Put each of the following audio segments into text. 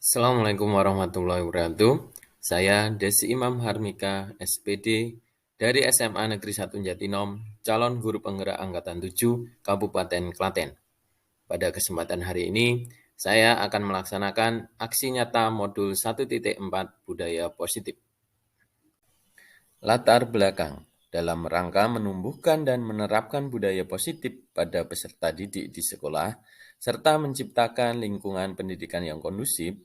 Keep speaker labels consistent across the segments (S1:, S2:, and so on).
S1: Assalamualaikum warahmatullahi wabarakatuh. Saya Desi Imam Harmika, SPD, dari SMA Negeri 1 Jatinom, calon guru penggerak Angkatan 7, Kabupaten Klaten. Pada kesempatan hari ini, saya akan melaksanakan aksi nyata modul 1.4 Budaya Positif. Latar belakang dalam rangka menumbuhkan dan menerapkan budaya positif pada peserta didik di sekolah, serta menciptakan lingkungan pendidikan yang kondusif,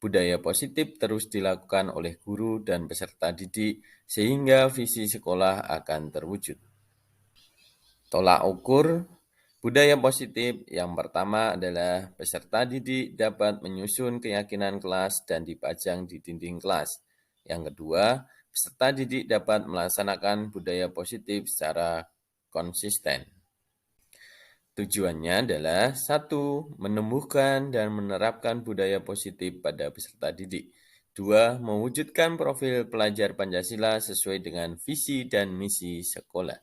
S1: budaya positif terus dilakukan oleh guru dan peserta didik sehingga visi sekolah akan terwujud. Tolak ukur budaya positif yang pertama adalah peserta didik dapat menyusun keyakinan kelas dan dipajang di dinding kelas. Yang kedua, peserta didik dapat melaksanakan budaya positif secara konsisten. Tujuannya adalah 1. Menumbuhkan dan menerapkan budaya positif pada peserta didik. 2. Mewujudkan profil pelajar Pancasila sesuai dengan visi dan misi sekolah.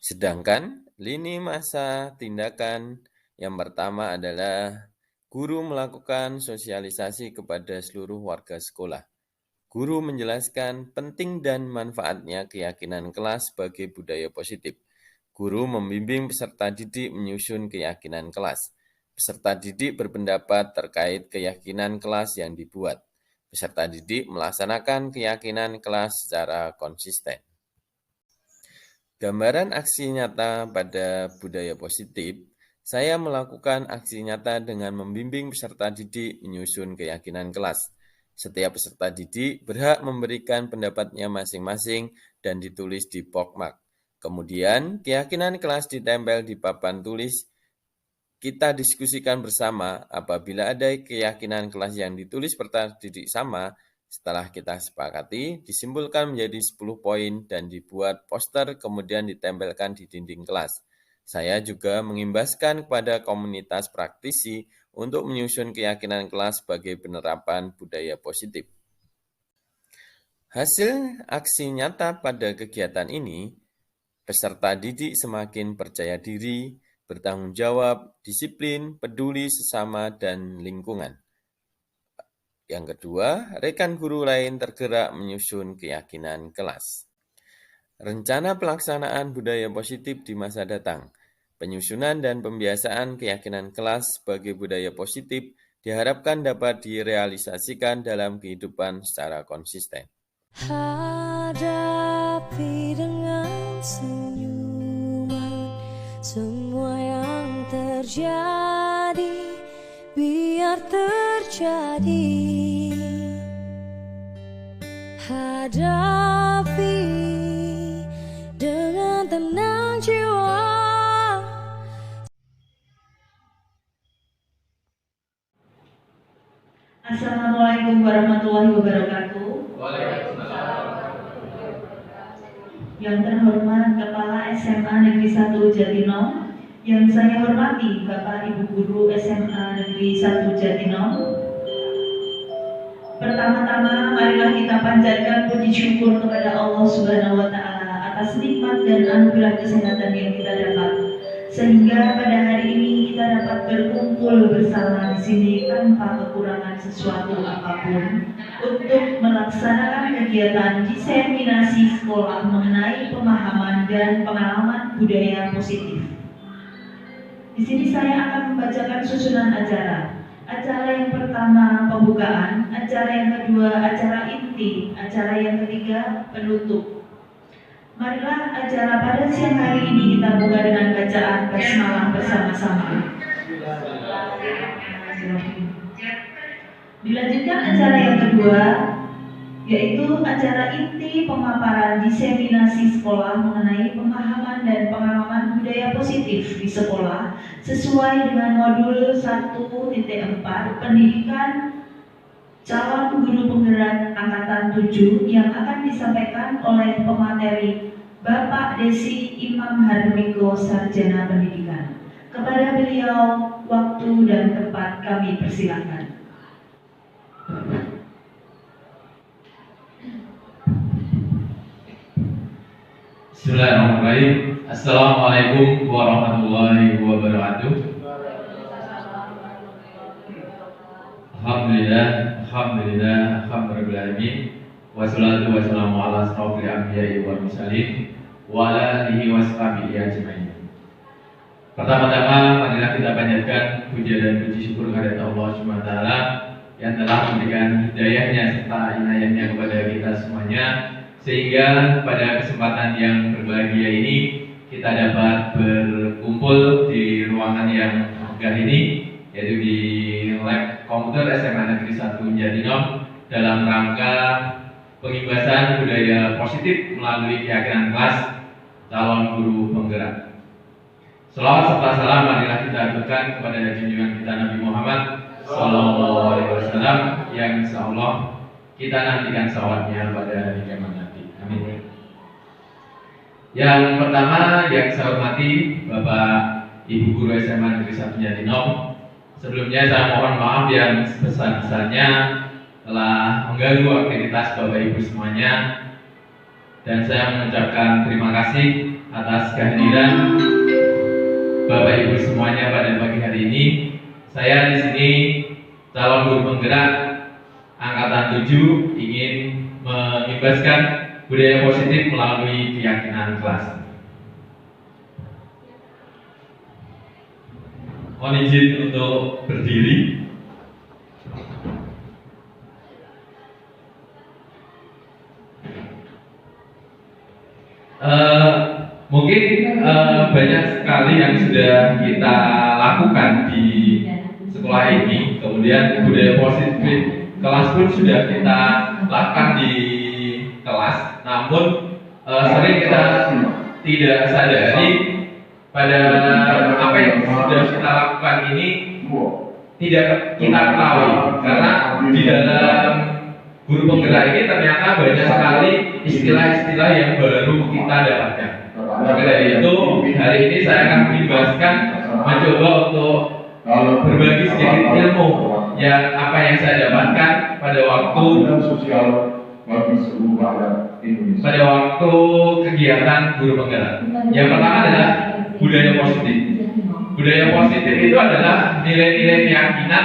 S1: Sedangkan lini masa tindakan yang pertama adalah guru melakukan sosialisasi kepada seluruh warga sekolah. Guru menjelaskan penting dan manfaatnya keyakinan kelas sebagai budaya positif. Guru membimbing peserta didik menyusun keyakinan kelas. Peserta didik berpendapat terkait keyakinan kelas yang dibuat. Peserta didik melaksanakan keyakinan kelas secara konsisten. Gambaran aksi nyata pada budaya positif, saya melakukan aksi nyata dengan membimbing peserta didik menyusun keyakinan kelas. Setiap peserta didik berhak memberikan pendapatnya masing-masing dan ditulis di pokmak. Kemudian, keyakinan kelas ditempel di papan tulis. Kita diskusikan bersama apabila ada keyakinan kelas yang ditulis peserta didik sama. Setelah kita sepakati, disimpulkan menjadi 10 poin dan dibuat poster kemudian ditempelkan di dinding kelas. Saya juga mengimbaskan kepada komunitas praktisi untuk menyusun keyakinan kelas sebagai penerapan budaya positif. Hasil aksi nyata pada kegiatan ini, peserta didik semakin percaya diri, bertanggung jawab, disiplin, peduli sesama, dan lingkungan. Yang kedua, rekan guru lain tergerak menyusun keyakinan kelas. Rencana pelaksanaan budaya positif di masa datang. Penyusunan dan pembiasaan keyakinan kelas sebagai budaya positif diharapkan dapat direalisasikan dalam kehidupan secara konsisten.
S2: Hadapi dengan senyuman semua yang terjadi, biar terjadi. Hadapi dengan tenang jiwa.
S3: Assalamualaikum warahmatullahi wabarakatuh. Yang terhormat Kepala SMA Negeri 1 Jatinom, yang saya hormati Bapak Ibu Guru SMA Negeri 1 Jatinom. Pertama-tama, marilah kita panjatkan puji syukur kepada Allah Subhanahu wa Ta'ala atas nikmat dan anugerah kesehatan yang kita dapat, sehingga pada hari ini kita dapat berkumpul bersama di sini tanpa kekurangan sesuatu apapun untuk melaksanakan kegiatan diseminasi sekolah mengenai pemahaman dan pengalaman budaya positif. Di sini saya akan membacakan susunan acara. Acara yang pertama pembukaan, acara yang kedua acara inti, acara yang ketiga penutup. Marilah acara pada siang hari ini kita buka dengan bacaan basmalah bersama-sama. Dilanjutkan acara yang kedua, yaitu acara inti pemaparan diseminasi sekolah mengenai pemahaman dan pengalaman budaya positif di sekolah sesuai dengan modul 1.4 pendidikan calon guru penggerak angkatan 7 yang akan disampaikan oleh pemateri Bapak Desi Imam Harmiko, Sarjana Pendidikan. Kepada beliau, waktu dan tempat kami persilakan.
S4: Bismillahirrahmanirrahim. Assalamualaikum warahmatullahi wabarakatuh. Alhamdulillah, alhamdulillahirabbil wassalatu wassalamu ala asrofil anbiya'i wal mursalin wa ala alihi washabihi ajmain. Pertama-tama marilah kita panjatkan puja dan puji syukur kehadirat Allah Subhanahu wa taala yang telah memberikan hidayahnya serta inayahnya kepada kita semuanya, sehingga pada kesempatan yang berbahagia ini kita dapat berkumpul di ruangan yang megah ini, yaitu di Lab Komputer SMA Negeri 1 Jatinong dalam rangka pengibasan budaya positif melalui keyakinan kelas calon guru penggerak. Selawat serta salam marilah kita aturkan kepada junjungan kita Nabi Muhammad Sallallahu Alaihi Wasallam yang insya Allah kita nantikan salawatnya pada hari kiamat nanti. Amin. Yang pertama yang saya hormati Bapak Ibu Guru SMA Negeri 1 Jatinong. Sebelumnya saya mohon maaf yang sebesar-besarnya telah mengganggu aktivitas Bapak Ibu semuanya, dan saya mengucapkan terima kasih atas kehadiran Bapak Ibu semuanya pada pagi hari ini. Saya di sini calon guru penggerak angkatan 7 ingin mengibaskan budaya positif melalui keyakinan kelas. Mohon izin untuk berdiri. Mungkin banyak sekali yang sudah kita lakukan di sekolah ini. Kemudian budaya positif kelas pun sudah kita lakukan di kelas. Namun sering kita tidak sadari pada apa yang sudah kita lakukan ini tidak kita ketahui, karena di dalam guru penggerak ini ternyata banyak sekali istilah-istilah yang baru kita dapatkan. Maka dari itu hari ini saya akan menjelaskan, mencoba untuk berbagi sedikit ilmu yang apa yang saya dapatkan pada waktu kegiatan guru penggerak. Yang pertama adalah budaya positif. Budaya positif itu adalah nilai-nilai keyakinan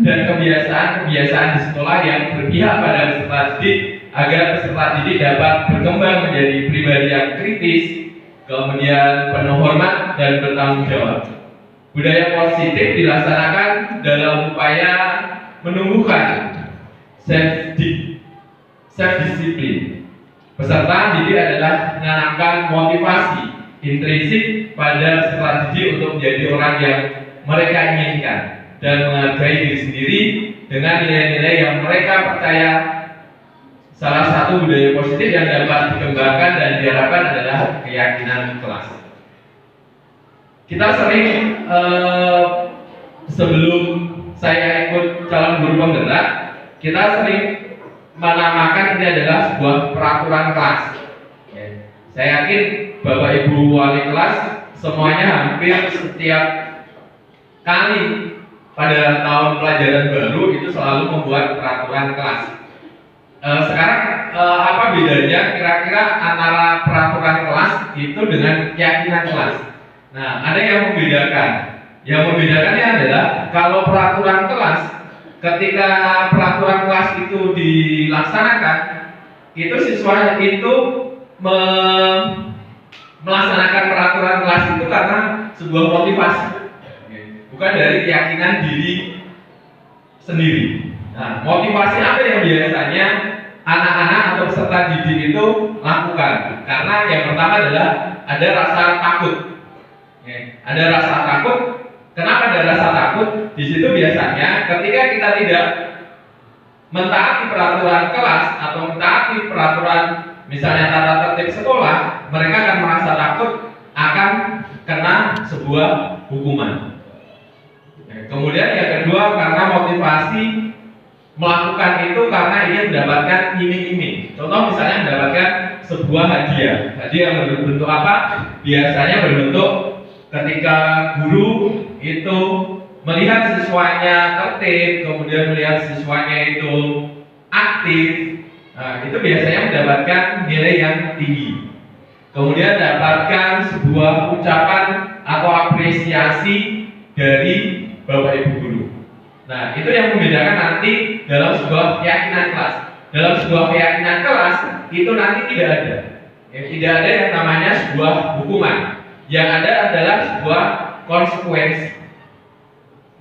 S4: dan kebiasaan-kebiasaan di sekolah yang berpihak pada peserta didik agar peserta didik dapat berkembang menjadi pribadi yang kritis, kemudian penuh hormat dan bertanggung jawab. Budaya positif dilaksanakan dalam upaya menumbuhkan self-disiplin. Peserta didik adalah menanamkan motivasi intrinsik pada peserta didik untuk menjadi orang yang mereka inginkan dan menghargai diri sendiri dengan nilai-nilai yang mereka percaya. Salah satu budaya positif yang dapat dikembangkan dan diharapkan adalah keyakinan kelas. Kita sering sebelum saya ikut calon guru penggerak, kita sering menamakan ini adalah sebuah peraturan kelas. Saya yakin Bapak Ibu wali kelas semuanya hampir setiap kali pada tahun pelajaran baru itu selalu membuat peraturan kelas. Sekarang apa bedanya kira-kira antara peraturan kelas itu dengan keyakinan kelas? Nah, ada yang membedakan. Yang membedakannya adalah kalau peraturan kelas, ketika peraturan kelas itu dilaksanakan, itu siswa itu melaksanakan peraturan kelas itu karena sebuah motivasi, bukan dari keyakinan diri sendiri. Nah, motivasi apa yang biasanya anak-anak atau peserta didik itu lakukan? Karena yang pertama adalah ada rasa takut. Ada rasa takut. Kenapa ada rasa takut? Di situ biasanya ketika kita tidak mentaati peraturan kelas atau mentaati peraturan misalnya tata tertib sekolah, mereka akan merasa takut akan kena sebuah hukuman. Kemudian yang kedua, karena motivasi melakukan itu karena ingin mendapatkan iming-iming. Contoh misalnya mendapatkan sebuah hadiah. Hadiah yang berbentuk apa? Biasanya berbentuk ketika guru itu melihat siswanya tertib, kemudian melihat siswanya itu aktif. Nah, itu biasanya mendapatkan nilai yang tinggi. Kemudian dapatkan sebuah ucapan atau apresiasi dari Bapak Ibu guru. Nah, itu yang membedakan nanti dalam sebuah keyakinan kelas. Dalam sebuah keyakinan kelas itu nanti tidak ada. Tidak ada yang namanya sebuah hukuman. Yang ada adalah sebuah konsekuensi.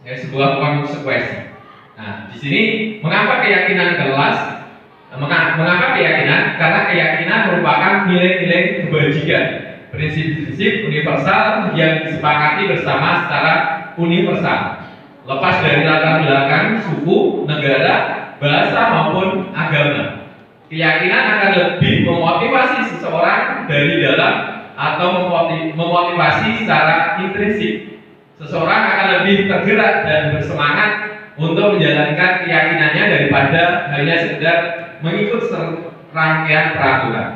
S4: Sebuah konsekuensi. Nah, di sini mengapa keyakinan kelas? Mengapa keyakinan? Karena keyakinan merupakan nilai-nilai kebajikan, prinsip-prinsip universal yang disepakati bersama secara universal, lepas dari latar belakang suku, negara, bahasa maupun agama. Keyakinan akan lebih memotivasi seseorang dari dalam atau memotivasi secara intrinsik. Seseorang akan lebih tergerak dan bersemangat untuk menjalankan keyakinannya daripada hanya sekedar mengikut serangkaian peraturan.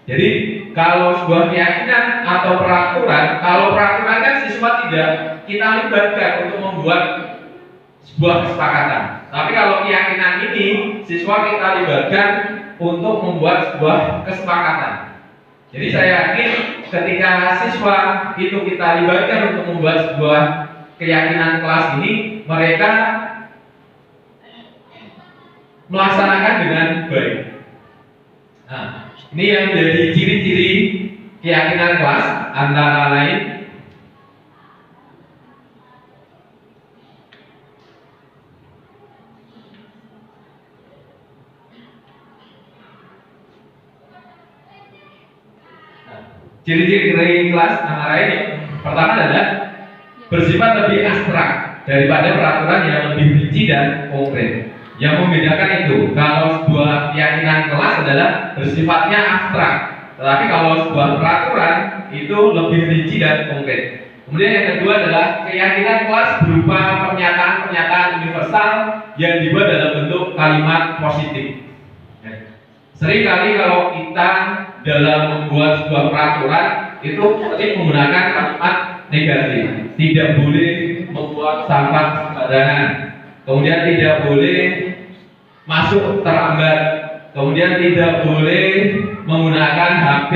S4: Jadi kalau sebuah keyakinan atau peraturan, kalau peraturan kan siswa tidak kita libatkan untuk membuat sebuah kesepakatan. Tapi kalau keyakinan ini siswa kita libatkan untuk membuat sebuah kesepakatan. Jadi saya yakin ketika siswa itu kita libatkan untuk membuat sebuah keyakinan kelas ini, mereka melaksanakan dengan baik. Nah, ini yang menjadi ciri-ciri keyakinan kelas antara lain ciri-ciri kelas antara lain pertama adalah bersifat lebih abstrak daripada peraturan yang lebih rinci dan konkret. Yang membedakan itu, kalau sebuah keyakinan kelas adalah bersifatnya abstrak, tetapi kalau sebuah peraturan itu lebih rinci dan konkret. Kemudian yang kedua adalah keyakinan kelas berupa pernyataan-pernyataan universal yang dibuat dalam bentuk kalimat positif. Seringkali kalau kita dalam membuat sebuah peraturan itu sering menggunakan kalimat negatif. Tidak boleh membuat sampah sembarangan. Kemudian tidak boleh masuk terlambat. Kemudian tidak boleh menggunakan HP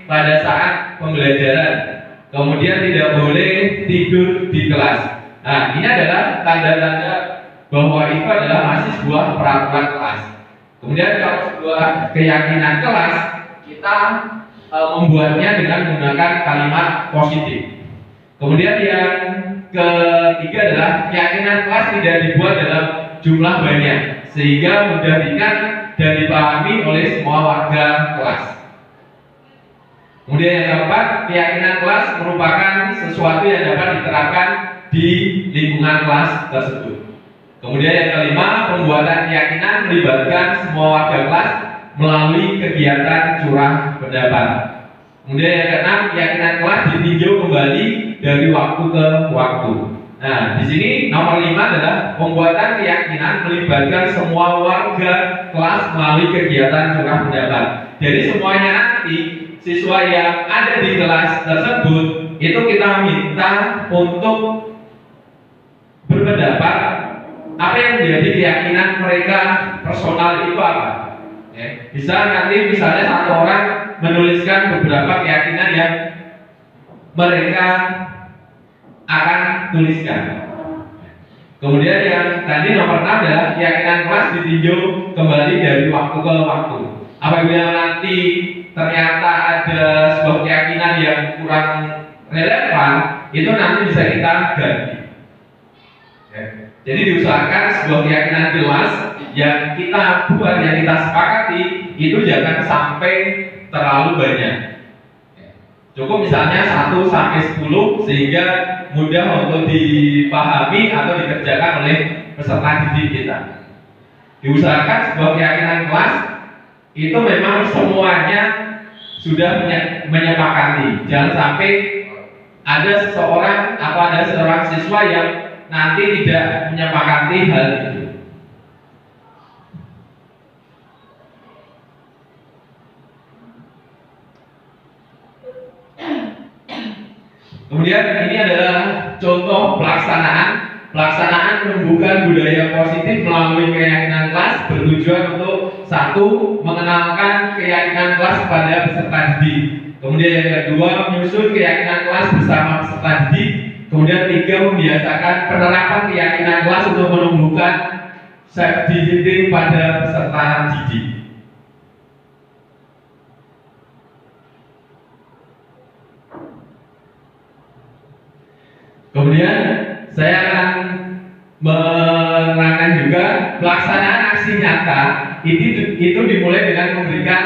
S4: pada saat pembelajaran. Kemudian tidak boleh tidur di kelas. Nah, ini adalah tanda-tanda bahwa itu adalah masih sebuah peraturan kelas. Kemudian kalau sebuah keyakinan kelas, kita membuatnya dengan menggunakan kalimat positif. Kemudian yang ketiga adalah keyakinan kelas tidak dibuat dalam jumlah banyak, sehingga mudah diingat dan dipahami oleh semua warga kelas. Kemudian yang keempat, keyakinan kelas merupakan sesuatu yang dapat diterapkan di lingkungan kelas tersebut. Kemudian yang kelima, pembuatan keyakinan melibatkan semua warga kelas melalui kegiatan curah pendapat. Kemudian yang keenam, keyakinan kelas ditinjau kembali dari waktu ke waktu. Nah, di sini nomor 5 adalah pembuatan keyakinan melibatkan semua warga kelas melalui kegiatan curah pendapat. Jadi semuanya nanti siswa yang ada di kelas tersebut itu kita minta untuk berpendapat apa yang menjadi keyakinan mereka personal itu apa. Bisa nanti misalnya satu orang menuliskan beberapa keyakinan yang mereka akan tuliskan. Kemudian yang tadi nomor 6 adalah keyakinan kelas ditinjau kembali dari waktu ke waktu. Apabila nanti ternyata ada sebuah keyakinan yang kurang relevan, itu nanti bisa kita ganti. Jadi diusahakan sebuah keyakinan jelas yang kita buat, yang kita sepakati itu jangan sampai terlalu banyak. Cukup misalnya 1 sampai 10 sehingga mudah untuk dipahami atau dikerjakan oleh peserta didik kita. Diusahakan sebuah keyakinan kelas itu memang semuanya sudah menyepakati. Jangan sampai ada seseorang atau ada seorang siswa yang nanti tidak menyepakati hal itu. Kemudian ini adalah contoh pelaksanaan menumbuhkan budaya positif melalui keyakinan kelas bertujuan untuk 1. Mengenalkan keyakinan kelas kepada peserta didik. Kemudian yang kedua, menyusun keyakinan kelas bersama peserta didik. Kemudian 3, membiasakan penerapan keyakinan kelas untuk menumbuhkan self disiplin pada peserta didik. Kemudian saya akan menerangkan juga pelaksanaan aksi nyata itu dimulai dengan memberikan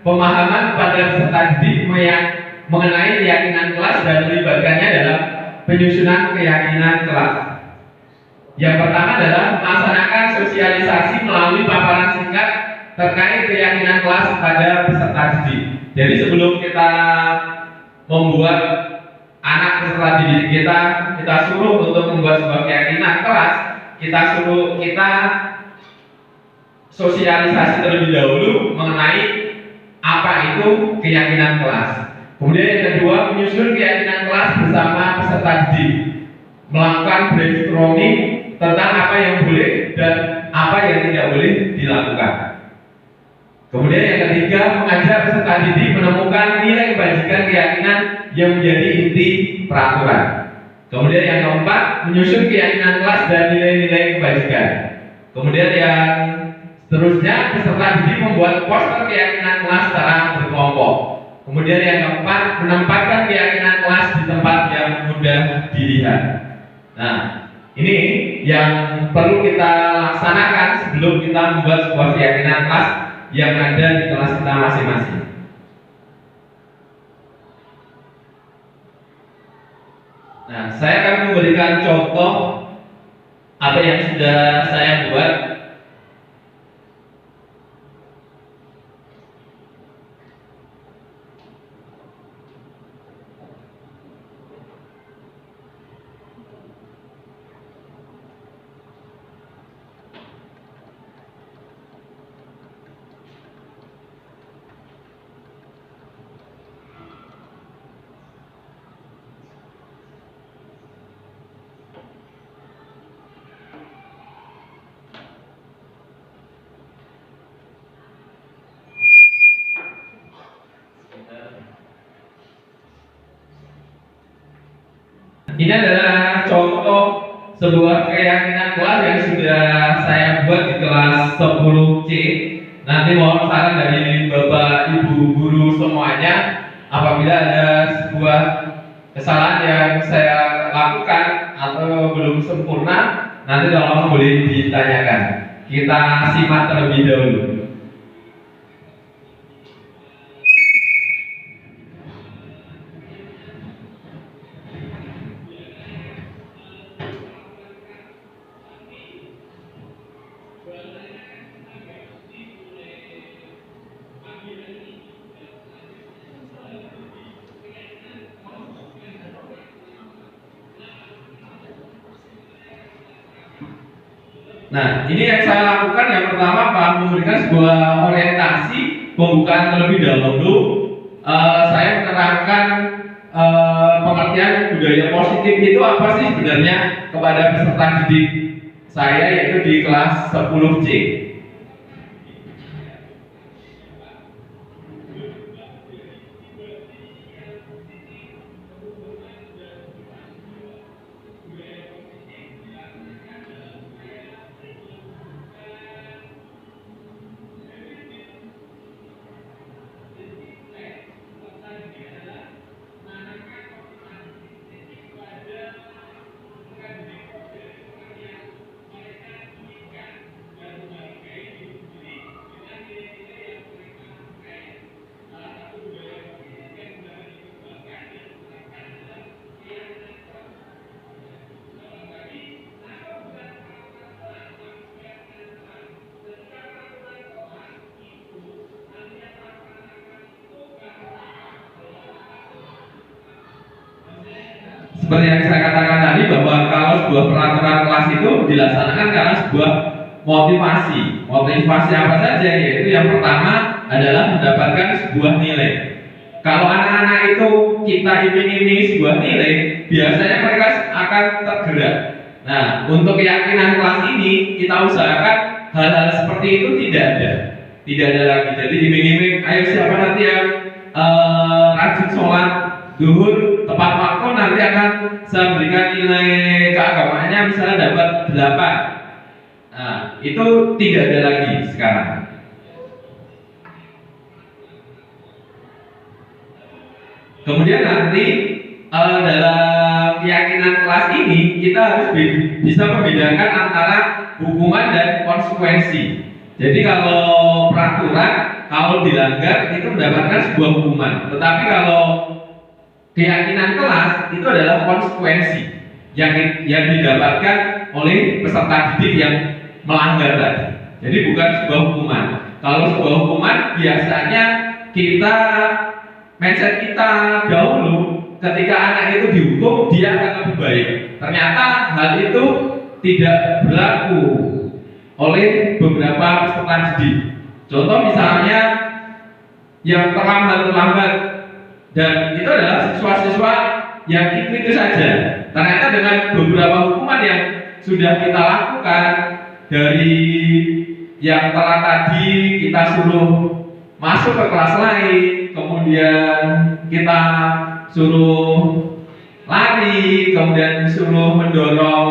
S4: pemahaman kepada peserta didik mengenai keyakinan kelas dan melibatkannya dalam penyusunan keyakinan kelas. Yang pertama adalah melaksanakan sosialisasi melalui paparan singkat terkait keyakinan kelas pada peserta didik. Jadi sebelum kita membuat anak peserta didik kita suruh untuk membuat sebuah keyakinan kelas, kita sosialisasi terlebih dahulu mengenai apa itu keyakinan kelas. Kemudian yang kedua, menyusun keyakinan kelas bersama peserta didik, melakukan brainstorming tentang apa yang boleh dan apa yang tidak boleh dilakukan. Kemudian yang ketiga, mengajak peserta didik menemukan nilai kebajikan keyakinan yang menjadi inti peraturan. Kemudian yang keempat, menyusun keyakinan kelas dan nilai-nilai kebajikan. Kemudian yang seterusnya, peserta didik membuat poster keyakinan kelas secara berkelompok. Kemudian yang keempat, menempatkan keyakinan kelas di tempat yang mudah dilihat. Nah, ini yang perlu kita laksanakan sebelum kita membuat sebuah keyakinan kelas yang ada di kelas kita masing-masing. Nah, saya akan memberikan contoh apa yang sudah saya buat. Ini adalah contoh sebuah keyakinan kelas yang sudah saya buat di kelas 10C. Nanti mohon saran dari Bapak Ibu guru semuanya apabila ada sebuah kesalahan yang saya lakukan atau belum sempurna, nanti tolong boleh ditanyakan. Kita simak terlebih dahulu. Nah, ini yang saya lakukan yang pertama Pak, memberikan sebuah orientasi pembukaan terlebih dahulu. Saya menerangkan pengertian budaya positif itu apa sih sebenarnya kepada peserta didik saya, yaitu di kelas 10C. Seperti yang saya katakan tadi, bahwa kalau sebuah peraturan kelas itu dilaksanakan karena sebuah motivasi. Motivasi apa saja? Yaitu yang pertama adalah mendapatkan sebuah nilai. Kalau anak-anak itu kita iming-iming sebuah nilai, biasanya mereka akan tergerak. Nah, untuk keyakinan kelas ini kita usahakan hal-hal seperti itu tidak ada. Tidak ada lagi. Jadi iming-iming, ayo siapa nanti yang rajin sholat, zuhur tepat waktu nanti akan saya berikan nilai keagamaannya misalnya dapat 8. Nah, itu tidak ada lagi sekarang. Kemudian nanti dalam keyakinan kelas ini kita harus bisa membedakan antara hukuman dan konsekuensi. Jadi kalau peraturan, kalau dilanggar itu mendapatkan sebuah hukuman. Tetapi kalau keyakinan kelas itu adalah konsekuensi yang didapatkan oleh peserta didik yang melanggar tadi. Jadi bukan sebuah hukuman. Kalau sebuah hukuman biasanya mindset kita dahulu ketika anak itu dihukum dia akan lebih baik. Ternyata hal itu tidak berlaku oleh beberapa peserta didik. Contoh misalnya yang terlambat dan itu adalah siswa-siswa yang itu saja. Ternyata dengan beberapa hukuman yang sudah kita lakukan, dari yang telat tadi kita suruh masuk ke kelas lain, kemudian kita suruh lari, kemudian suruh mendorong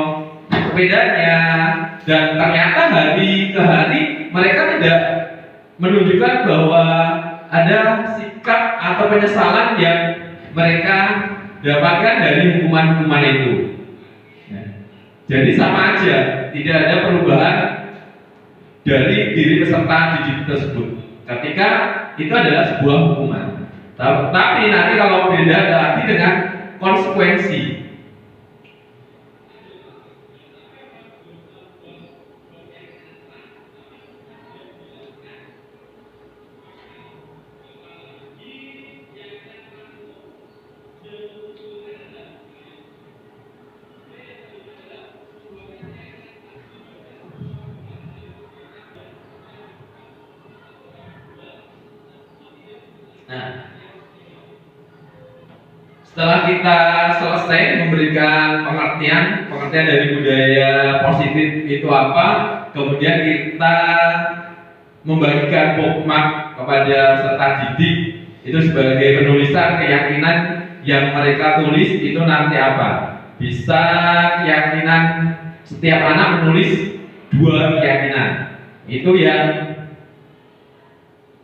S4: sepedanya, dan ternyata hari ke hari mereka tidak menunjukkan bahwa ada sikap atau penyesalan yang mereka dapatkan dari hukuman-hukuman itu. Jadi sama aja, tidak ada perubahan dari diri peserta didik tersebut ketika itu adalah sebuah hukuman. Tapi nanti kalau beda lagi dengan konsekuensi. Nah, setelah kita selesai memberikan pengertian dari budaya positif itu apa, kemudian kita membagikan bookmark kepada peserta didik itu sebagai penulisan keyakinan yang mereka tulis itu nanti apa? Bisa keyakinan setiap anak menulis 2 keyakinan. Itu yang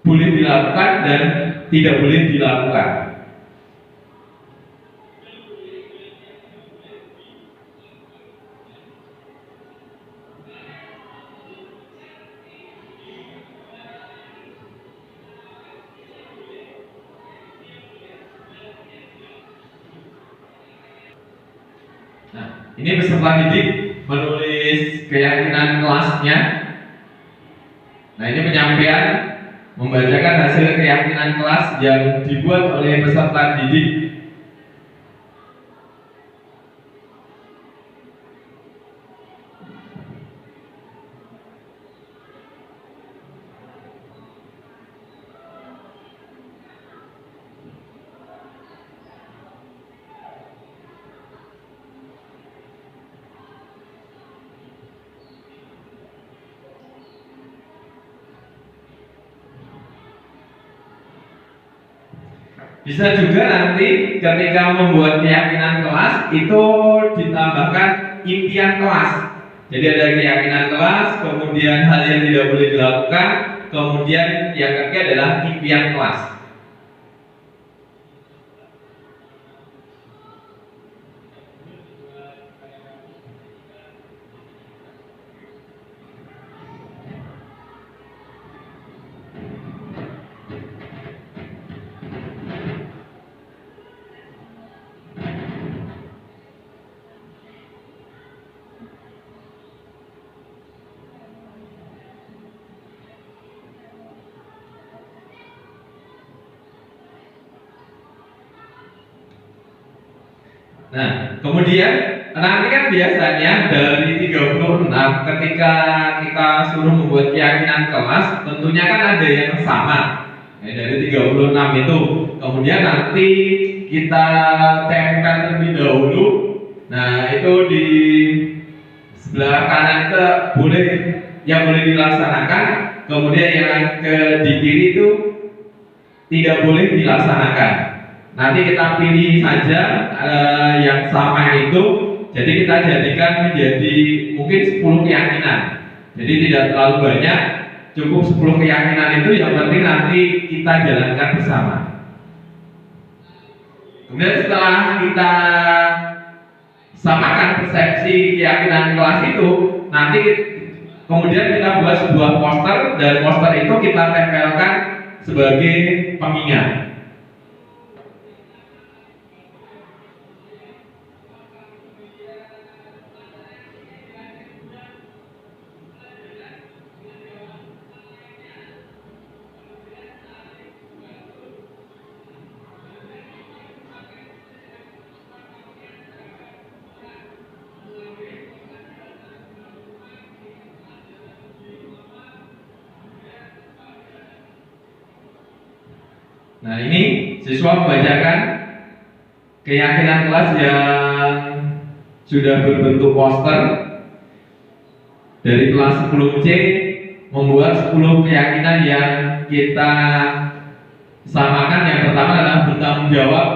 S4: boleh dilakukan dan tidak boleh dilakukan. Nah, ini peserta didik menulis keyakinan kelasnya. Nah, ini penyampaian membacakan hasil keyakinan kelas yang dibuat oleh peserta didik. Bisa juga nanti ketika membuat keyakinan kelas itu ditambahkan impian kelas. Jadi ada keyakinan kelas, kemudian hal yang tidak boleh dilakukan, kemudian yang ketiga adalah impian kelas. Nah, kemudian nanti kan biasanya dari 36 ketika kita suruh membuat keyakinan kelas, tentunya kan ada yang sama. Dari 36 itu, kemudian nanti kita tempel terlebih dahulu. Nah, itu di sebelah kanan itu yang boleh dilaksanakan, kemudian yang di kiri itu tidak boleh dilaksanakan. Nanti kita pilih saja yang sama itu. Jadi kita jadikan menjadi mungkin 10 keyakinan. Jadi tidak terlalu banyak, cukup 10 keyakinan itu, yang penting nanti kita jalankan bersama. Kemudian setelah kita samakan persepsi keyakinan kelas itu, nanti kemudian kita buat sebuah poster, dan poster itu kita tempelkan sebagai pengingat. Nah, ini siswa membacakan keyakinan kelas yang sudah berbentuk poster dari kelas 10C, membuat 10 keyakinan yang kita samakan. Yang pertama adalah bertanggung jawab,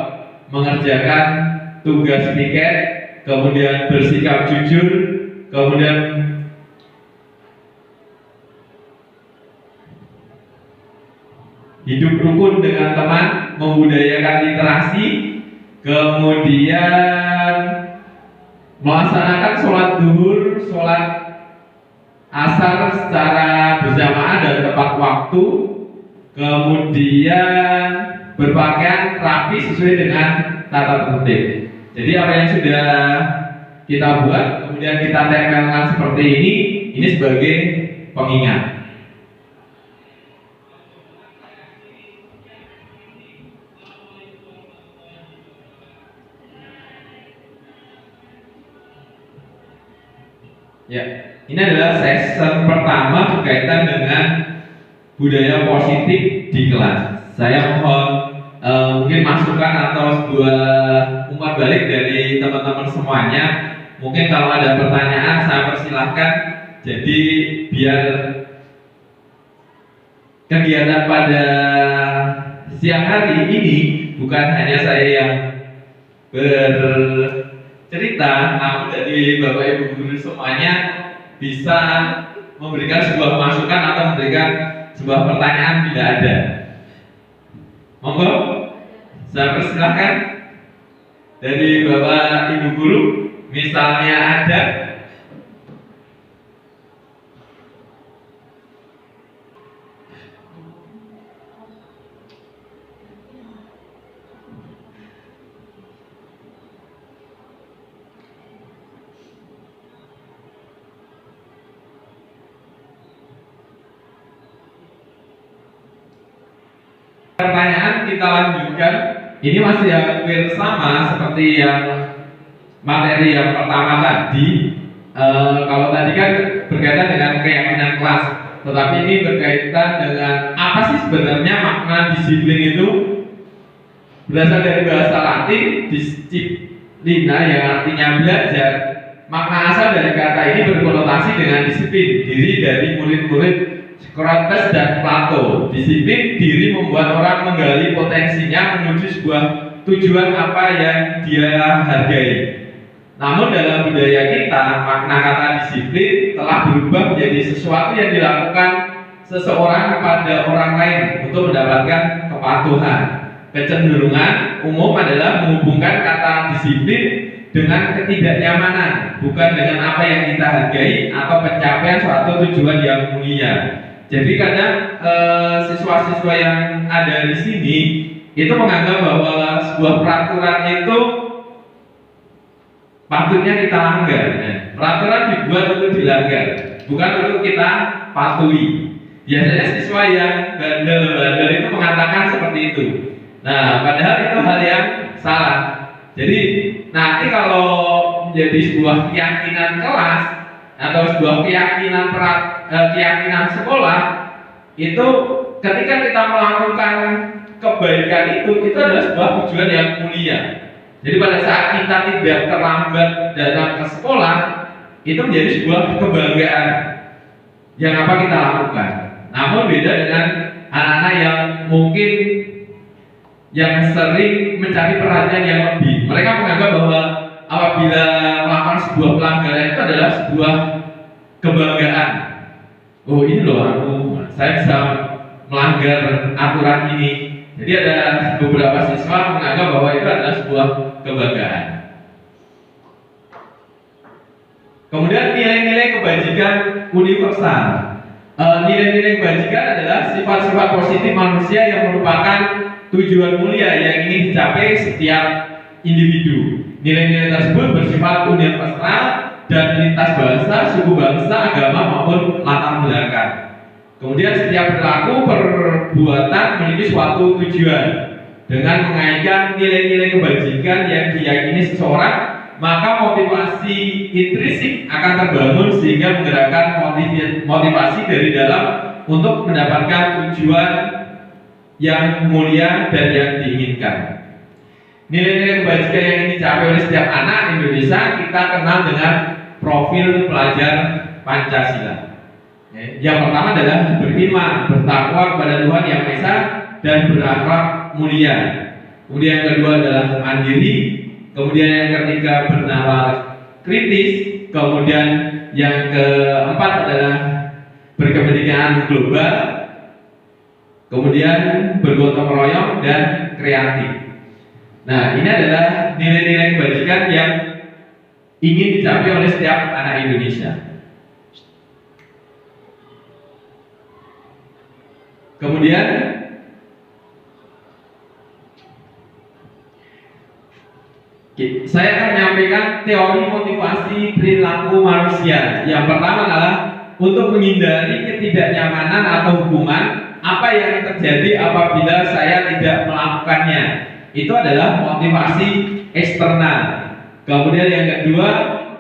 S4: mengerjakan tugas piket, kemudian bersikap jujur, kemudian hidup rukun dengan teman, membudayakan literasi, kemudian melaksanakan sholat duhur, sholat asar secara berjamaah dan tepat waktu, kemudian berpakaian rapi sesuai dengan tata tertib. Jadi apa yang sudah kita buat, kemudian kita tempelkan seperti ini sebagai pengingat. Ya, ini adalah session pertama berkaitan dengan budaya positif di kelas. Saya mohon mungkin masukan atau sebuah umpan balik dari teman-teman semuanya. Mungkin kalau ada pertanyaan saya persilahkan. Jadi biar kegiatan pada siang hari ini bukan hanya saya yang bercerita, namun dari Bapak Ibu guru semuanya bisa memberikan sebuah masukan atau memberikan sebuah pertanyaan bila ada. Monggo, saya persilahkan dari Bapak Ibu guru, misalnya ada. Pertanyaan kita lanjutkan. Ini masih hampir sama seperti yang materi yang pertama tadi. Kalau tadi kan berkaitan dengan keyakinan kelas, tetapi ini berkaitan dengan apa sih sebenarnya makna disiplin itu. Berasal dari bahasa Latin disciplina yang artinya belajar. Makna asal dari kata ini berkonotasi dengan disiplin diri dari murid-murid Socrates dan Plato. Disiplin diri membuat orang menggali potensinya menuju sebuah tujuan apa yang dia hargai. Namun dalam budaya kita, makna kata disiplin telah berubah menjadi sesuatu yang dilakukan seseorang kepada orang lain untuk mendapatkan kepatuhan. Kecenderungan umum adalah menghubungkan kata disiplin dengan ketidaknyamanan, bukan dengan apa yang kita hargai atau pencapaian suatu tujuan yang mulia. Jadi kadang siswa-siswa yang ada di sini itu menganggap bahwa sebuah peraturan itu patutnya kita langgar. Peraturan dibuat untuk dilanggar, bukan untuk kita patuhi. Biasanya siswa yang bandel-bandel itu mengatakan seperti itu. Nah, padahal itu hal yang salah. Jadi nanti kalau menjadi sebuah keyakinan kelas atau sebuah keyakinan keyakinan sekolah, itu ketika kita melakukan kebaikan itu adalah sebuah tujuan yang mulia. Jadi pada saat kita tidak terlambat datang ke sekolah, itu menjadi sebuah kebanggaan yang apa kita lakukan. Namun beda dengan anak-anak yang mungkin yang sering mencari perhatian yang lebih. Mereka menganggap bahwa apabila melakukan sebuah pelanggaran itu adalah sebuah kebanggaan. Oh ini loh saya bisa melanggar aturan ini. Jadi ada beberapa siswa menganggap bahwa itu adalah sebuah kebanggaan. Kemudian nilai-nilai kebajikan universal. Nilai-nilai kebajikan adalah sifat-sifat positif manusia yang merupakan tujuan mulia yang ingin dicapai setiap individu. Nilai-nilai tersebut bersifat universal dan lintas bahasa, suku bangsa, agama maupun latar belakang. Kemudian setiap perilaku perbuatan memiliki suatu tujuan. Dengan mengaitkan nilai-nilai kebajikan yang diyakini seseorang, maka motivasi intrinsik akan terbangun sehingga menggerakkan motivasi dari dalam untuk mendapatkan tujuan yang mulia dan yang diinginkan. Nilai-nilai kebajikan yang dicapai oleh setiap anak Indonesia kita kenal dengan profil pelajar Pancasila. Yang pertama adalah beriman, bertakwa kepada Tuhan Yang Maha Esa dan berakhlak mulia. Kemudian yang kedua adalah mandiri. Kemudian yang ketiga bernalar kritis. Kemudian yang keempat adalah berkepentingan global. Kemudian bergotong royong dan kreatif. Nah, ini adalah nilai-nilai kebajikan yang ingin dicapai oleh setiap anak Indonesia. Kemudian saya akan menyampaikan teori motivasi perilaku manusia. Yang pertama adalah untuk menghindari ketidaknyamanan atau hukuman apa yang terjadi apabila saya tidak melakukannya. Itu adalah motivasi eksternal. Kemudian yang kedua,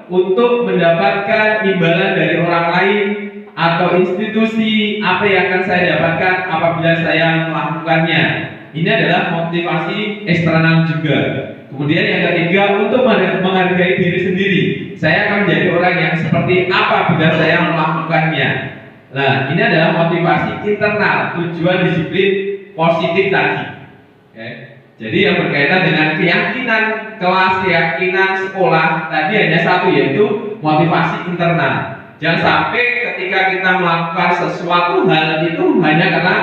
S4: untuk mendapatkan imbalan dari orang lain atau institusi apa yang akan saya dapatkan apabila saya melakukannya. Ini adalah motivasi eksternal juga. Kemudian yang ketiga, untuk menghargai diri sendiri. Saya akan menjadi orang yang seperti apa bila saya melakukannya. Nah, ini adalah motivasi internal, tujuan disiplin positif tadi. Oke. Jadi yang berkaitan dengan keyakinan kelas, keyakinan sekolah tadi hanya satu, yaitu motivasi internal. Jangan sampai ketika kita melakukan sesuatu hal itu hanya karena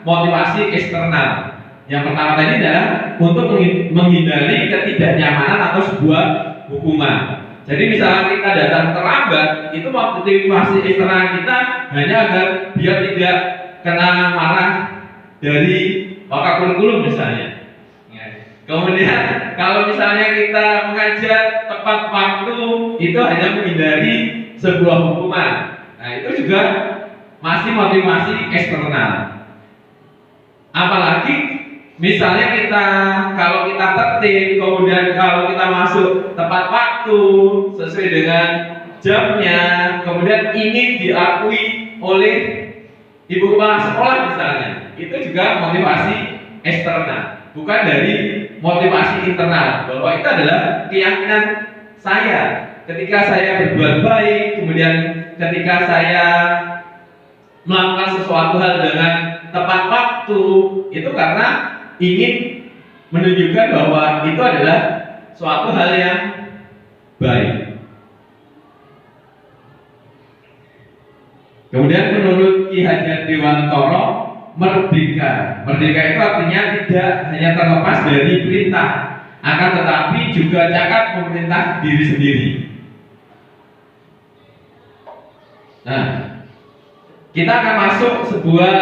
S4: motivasi eksternal. Yang pertama tadi adalah untuk menghindari ketidaknyamanan atau sebuah hukuman. Jadi misalnya kita datang terlambat, itu motivasi eksternal kita hanya agar biar tidak kena marah dari pakar kurikulum misalnya. Kemudian kalau misalnya kita mengajar tepat waktu, itu hanya menghindari sebuah hukuman. Nah, itu juga masih motivasi eksternal. Apalagi misalnya kalau kita tertib, kemudian kalau kita masuk tepat waktu sesuai dengan jamnya, kemudian ingin diakui oleh ibu kepala sekolah misalnya, itu juga motivasi eksternal, bukan dari motivasi internal. Bahwa itu adalah keyakinan saya. Ketika saya berbuat baik, kemudian ketika saya melakukan sesuatu hal dengan tepat waktu, itu karena ingin menunjukkan bahwa itu adalah suatu hal yang baik. Kemudian menurut Ki Hajar Dewantara, merdeka itu artinya tidak hanya terlepas dari perintah, akan tetapi juga cakap memerintah diri sendiri. Nah, kita akan masuk sebuah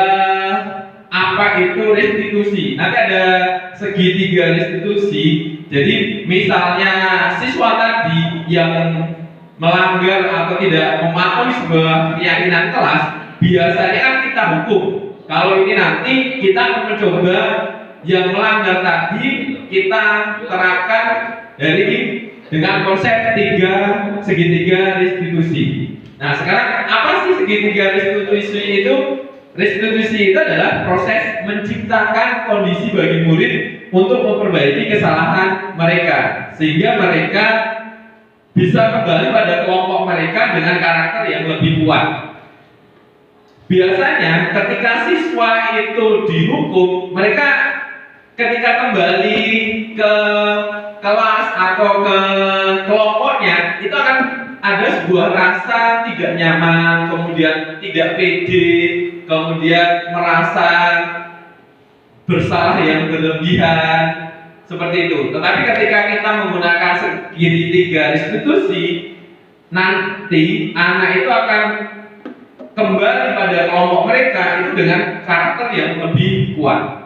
S4: apa itu restitusi. Nanti ada segitiga restitusi. Jadi misalnya siswa tadi yang melanggar atau tidak mematuhi sebuah keyakinan kelas, biasanya kan kita hukum. Kalau ini nanti kita akan mencoba yang melanggar tadi kita terapkan dengan konsep segitiga restitusi. Nah, sekarang apa sih segitiga restitusi itu? Restitusi itu adalah proses menciptakan kondisi bagi murid untuk memperbaiki kesalahan mereka, sehingga mereka bisa kembali pada kelompok mereka dengan karakter yang lebih kuat. Biasanya ketika siswa itu dihukum, mereka ketika kembali ke kelas atau ke kelompoknya, itu akan ada sebuah rasa tidak nyaman, kemudian tidak pede, kemudian merasa bersalah yang berlebihan, seperti itu. Tetapi ketika kita menggunakan segitiga restitusi, nanti anak itu akan kembali pada kelompok mereka itu dengan karakter yang lebih kuat.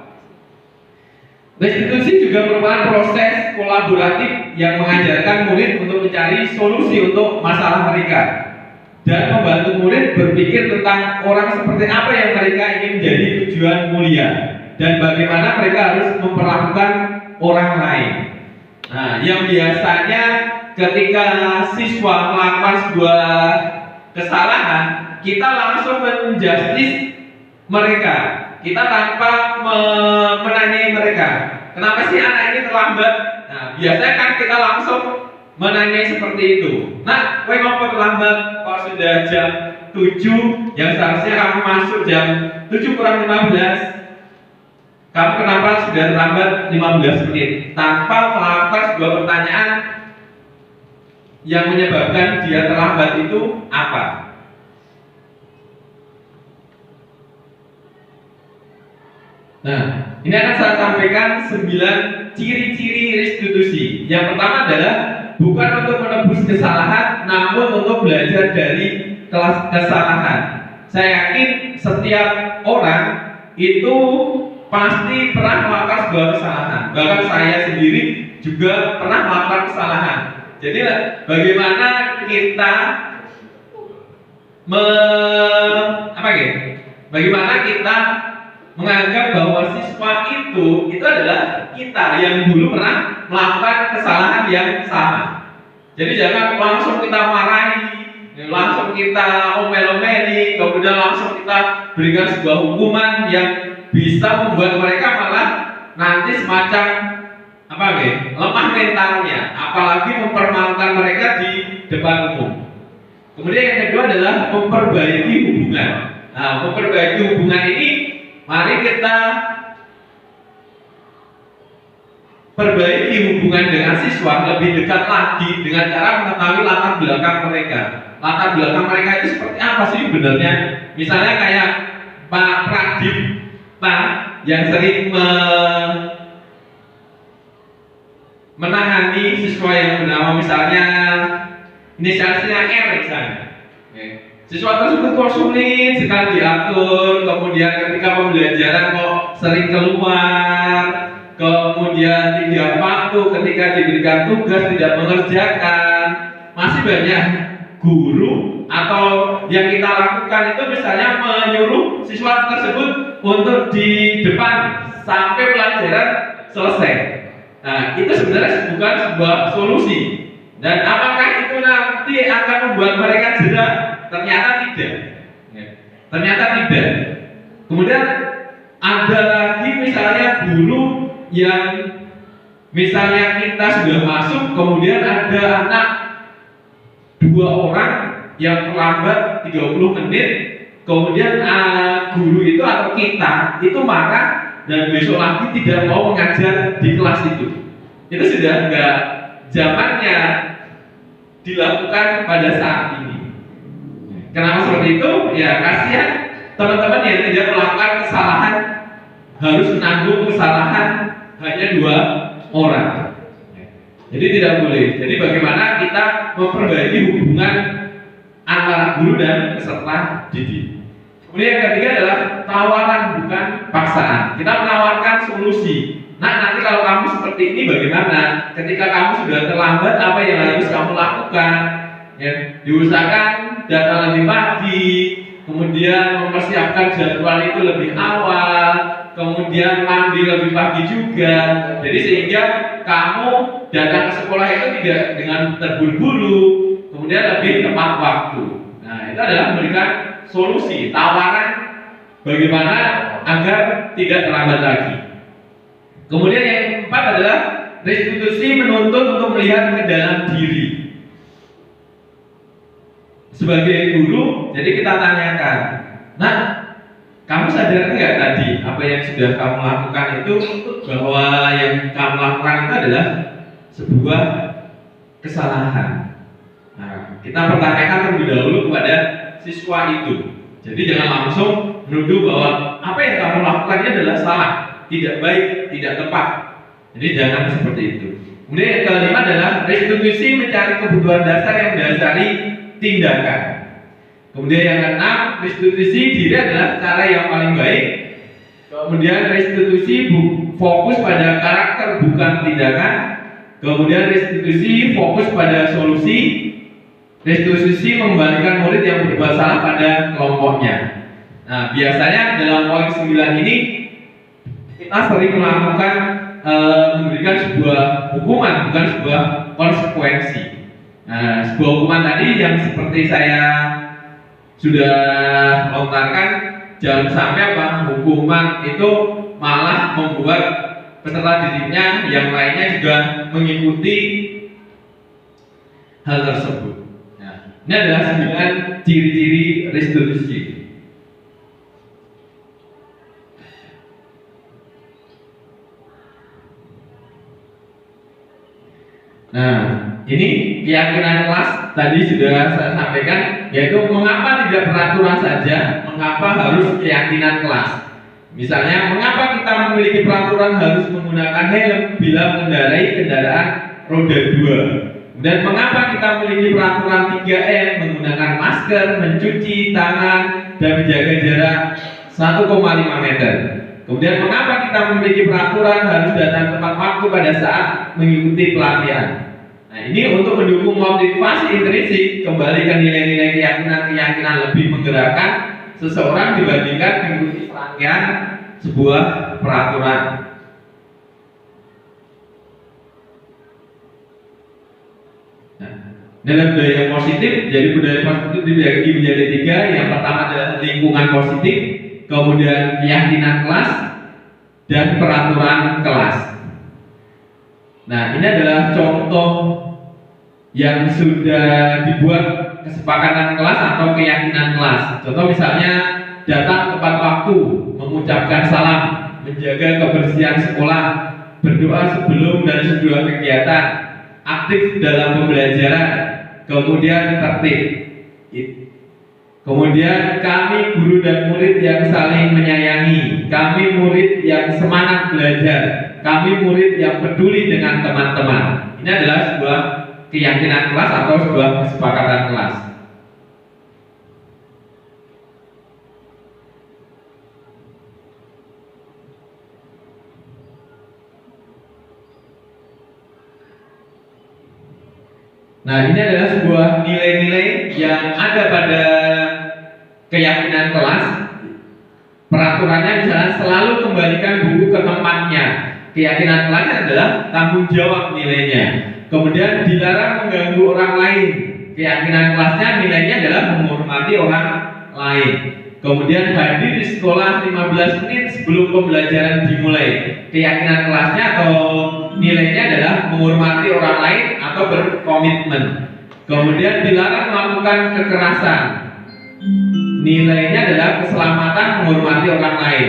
S4: Restitusi juga merupakan proses kolaboratif yang mengajarkan murid untuk mencari solusi untuk masalah mereka dan membantu murid berpikir tentang orang seperti apa yang mereka ingin menjadi tujuan mulia dan bagaimana mereka harus memperlakukan orang lain. Nah, yang biasanya ketika siswa melakukan sebuah kesalahan, kita langsung menjustis mereka. Kita tanpa menanyai mereka, kenapa sih anak ini terlambat? Nah, biasanya kan kita langsung menanyai seperti itu. Nah, kowe ngopo terlambat? Kok sudah jam 7 yang seharusnya kamu masuk jam 7 kurang 15? Kamu kenapa sudah terlambat 15 menit? Tanpa melakukan sebuah pertanyaan yang menyebabkan dia terlambat itu apa? Nah, ini akan saya sampaikan 9 ciri-ciri restitusi. Yang pertama adalah bukan untuk menebus kesalahan, namun untuk belajar dari kesalahan. Saya yakin setiap orang itu pasti pernah melakukan sebuah kesalahan. Bahkan saya sendiri juga pernah melakukan kesalahan. Jadi bagaimana kita bagaimana kita menganggap bahwa siswa itu adalah kita yang dulu pernah melakukan kesalahan yang sama. Jadi jangan langsung kita marahi, langsung kita omel-omeli, kemudian langsung kita berikan sebuah hukuman yang bisa membuat mereka malah nanti semacam lemah mentalnya, apalagi mempermalukan mereka di depan umum. Kemudian yang kedua adalah memperbaiki hubungan. Nah, memperbaiki hubungan ini, mari kita perbaiki hubungan dengan siswa lebih dekat lagi dengan cara mengetahui latar belakang mereka. Latar belakang mereka itu seperti apa sih sebenarnya? Misalnya kayak Pak Pradip yang sering menangani siswa yang bernama misalnya inisialnya R misalnya. Siswa tersebut kok sulit sekali diatur, kemudian ketika pembelajaran kok sering keluar, kemudian tidak patuh ketika diberikan tugas tidak mengerjakan. Masih banyak guru atau yang kita lakukan itu misalnya menyuruh siswa tersebut untuk di depan sampai pelajaran selesai. Nah, itu sebenarnya bukan sebuah solusi. Dan apakah itu nanti akan membuat mereka jerah? Ternyata tidak. Ternyata tidak. Kemudian ada lagi misalnya guru yang misalnya kita sudah masuk, kemudian ada anak 2 orang yang terlambat 30 menit, kemudian guru itu atau kita itu marah dan besok lagi tidak mau mengajar di kelas itu. Itu sudah enggak zamannya dilakukan pada saat ini. Kenapa seperti itu? Ya kasihan teman-teman yang tidak melakukan kesalahan harus menanggung kesalahan hanya 2 orang. Jadi tidak boleh. Jadi bagaimana kita memperbaiki hubungan antara guru dan peserta didik. Kemudian yang ketiga adalah tawaran bukan paksaan. Kita menawarkan solusi. Nah, nanti kalau kamu seperti ini bagaimana? Ketika kamu sudah terlambat, apa yang harus kamu lakukan? Ya, diusahakan datang lebih pagi, kemudian mempersiapkan jadwal itu lebih awal, kemudian mandi lebih pagi juga. Jadi sehingga kamu datang ke sekolah itu tidak dengan terburu-buru, kemudian lebih tepat waktu. Nah, itu adalah memberikan solusi, tawaran bagaimana agar tidak terlambat lagi. Kemudian yang keempat adalah restitusi menuntut untuk melihat ke dalam diri. Sebagai guru, jadi kita tanyakan, nah Kamu sadar nggak tadi apa yang sudah kamu lakukan itu, bahwa yang kamu lakukan itu adalah sebuah kesalahan. Nah, kita pertanyakan terlebih dahulu kepada siswa itu. Jadi jangan langsung menuduh bahwa apa yang kamu lakukan ini adalah salah, tidak baik, tidak tepat. Jadi jangan seperti itu. Kemudian yang kelima adalah restitusi, mencari kebutuhan dasar yang mendasari tindakan. Kemudian yang keenam, restitusi diri adalah cara yang paling baik. Kemudian restitusi fokus pada karakter bukan tindakan. Kemudian restitusi fokus pada solusi. Restitusi mengembalikan murid yang berbuat salah pada kelompoknya. Nah, biasanya dalam poin 9 ini kita sering melakukan memberikan sebuah hukuman, bukan sebuah konsekuensi. Nah, sebuah hukuman tadi yang seperti saya sudah lontarkan, jangan sampai hukuman itu malah membuat peserta didiknya yang lainnya juga mengikuti hal tersebut. Nah, ini adalah 9 ciri-ciri restitusi. Nah, ini keyakinan kelas tadi sudah saya sampaikan, yaitu mengapa tidak peraturan saja, mengapa harus keyakinan kelas. Misalnya, mengapa kita memiliki peraturan harus menggunakan helm bila mengendarai kendaraan roda 2. Dan mengapa kita memiliki peraturan 3M, menggunakan masker, mencuci tangan, dan menjaga jarak 1,5 meter. Kemudian mengapa kita memiliki peraturan harus datang tepat waktu pada saat mengikuti pelatihan. Nah, ini untuk mendukung motivasi intrinsik, kembali ke nilai-nilai keyakinan lebih menggerakkan seseorang dibandingkan mengikuti serangkaian sebuah peraturan. Nah, dalam budaya positif, jadi budaya positif dibagi menjadi 3. Yang pertama adalah lingkungan positif, kemudian keyakinan kelas, dan peraturan kelas. Nah, ini adalah contoh yang sudah dibuat kesepakatan kelas atau keyakinan kelas. Contoh misalnya, datang tepat waktu, mengucapkan salam, menjaga kebersihan sekolah, berdoa sebelum dan sesudah kegiatan, aktif dalam pembelajaran, kemudian tertib. Kemudian kami guru dan murid yang saling menyayangi, kami murid yang semangat belajar, kami murid yang peduli dengan teman-teman. Ini adalah sebuah keyakinan kelas atau sebuah kesepakatan kelas. Nah, ini adalah sebuah nilai-nilai yang ada pada keyakinan kelas. Peraturannya misalnya selalu kembalikan buku ke tempatnya. Keyakinan kelasnya adalah tanggung jawab nilainya. Kemudian dilarang mengganggu orang lain. Keyakinan kelasnya nilainya adalah menghormati orang lain. Kemudian hadir di sekolah 15 menit sebelum pembelajaran dimulai. Keyakinan kelasnya atau nilainya adalah menghormati orang lain atau berkomitmen. Kemudian dilarang melakukan kekerasan. Nilainya adalah keselamatan, menghormati orang lain.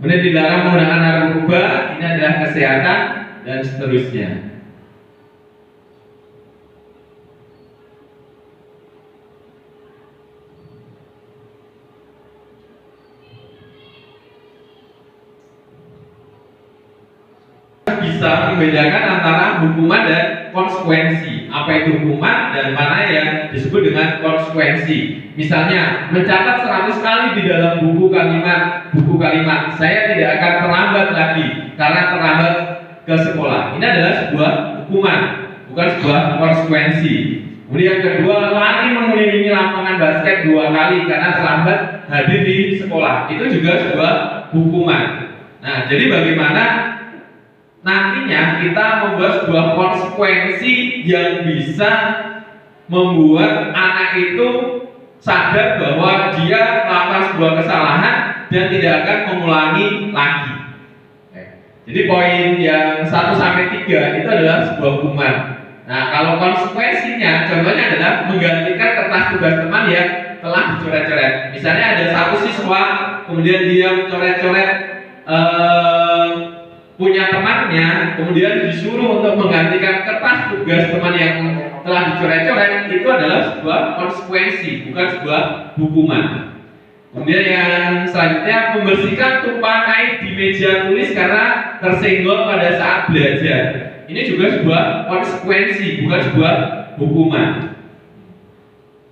S4: Kemudian dilarang menggunakan narkoba, ini adalah kesehatan, dan seterusnya. Bisa membedakan antara hukuman dan konsekuensi. Apa itu hukuman dan mana yang disebut dengan konsekuensi. Misalnya, mencatat 100 kali di dalam buku kalimat, saya tidak akan terlambat lagi karena terlambat ke sekolah. Ini adalah sebuah hukuman, bukan sebuah konsekuensi. Kemudian yang kedua, lari mengelilingi lapangan basket 2 kali karena terlambat hadir di sekolah. Itu juga sebuah hukuman. Nah, jadi bagaimana nantinya kita membuat sebuah konsekuensi yang bisa membuat anak itu sadar bahwa dia melakukan sebuah kesalahan dan tidak akan mengulangi lagi. Jadi poin yang 1-3 itu adalah sebuah hukuman. Nah, kalau konsekuensinya contohnya adalah menggantikan kertas tugas teman yang telah dicoret-coret. Misalnya ada satu siswa, kemudian dia mencoret-coret punya temannya, kemudian disuruh untuk menggantikan kertas tugas teman yang telah dicoret-coret, itu adalah sebuah konsekuensi, bukan sebuah hukuman. Kemudian yang selanjutnya, membersihkan tumpahan air di meja tulis karena tersenggol pada saat belajar. Ini juga sebuah konsekuensi, bukan sebuah hukuman.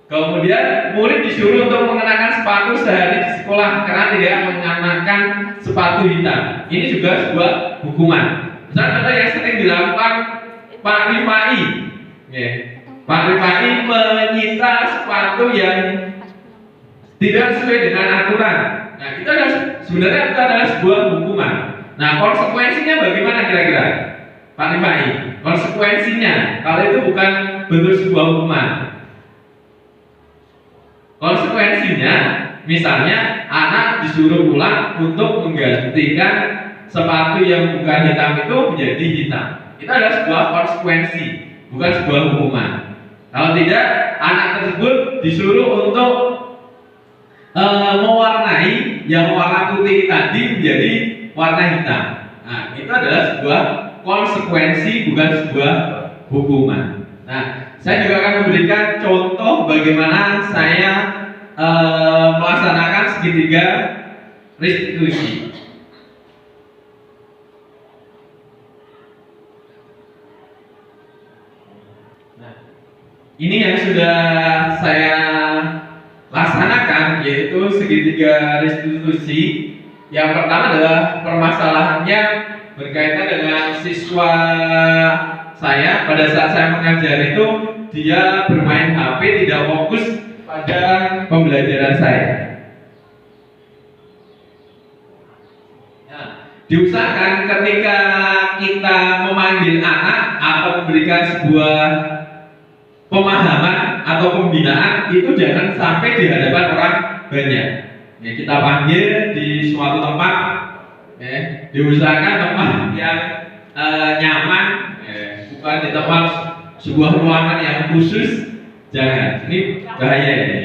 S4: Kemudian murid disuruh untuk mengenakan sepatu sehari di sekolah karena tidak mengenakan sepatu hitam. Ini juga sebuah hukuman. Misalnya contoh yang sering dilakukan Pak Rifai. Pak Rifai menyita sepatu yang tidak sesuai dengan aturan. Nah, itu adalah sebenarnya itu adalah sebuah hukuman. Nah, konsekuensinya bagaimana kira-kira, Pak Rifai? Konsekuensinya kalau itu bukan bentuk sebuah hukuman. Konsekuensinya, misalnya anak disuruh pulang untuk menggantikan sepatu yang bukan hitam itu menjadi hitam. Itu adalah sebuah konsekuensi, bukan sebuah hukuman. Kalau tidak, anak tersebut disuruh untuk mewarnai yang warna putih tadi menjadi warna hitam. Nah, itu adalah sebuah konsekuensi, bukan sebuah hukuman. Nah, saya juga akan memberikan contoh bagaimana saya melaksanakan segitiga restitusi. Nah, ini yang sudah saya laksanakan, yaitu segitiga restitusi. Yang pertama adalah permasalahannya berkaitan dengan siswa saya. Pada saat saya mengajar itu, dia bermain HP, tidak fokus pada pembelajaran saya. Nah, diusahakan ketika kita memanggil anak atau memberikan sebuah pemahaman atau pembinaan, itu jangan sampai di hadapan orang banyak. Ya, kita panggil di suatu tempat, diusahakan tempat yang nyaman, bukan di tempat sebuah ruangan yang khusus. Jangan, ini bahaya ini.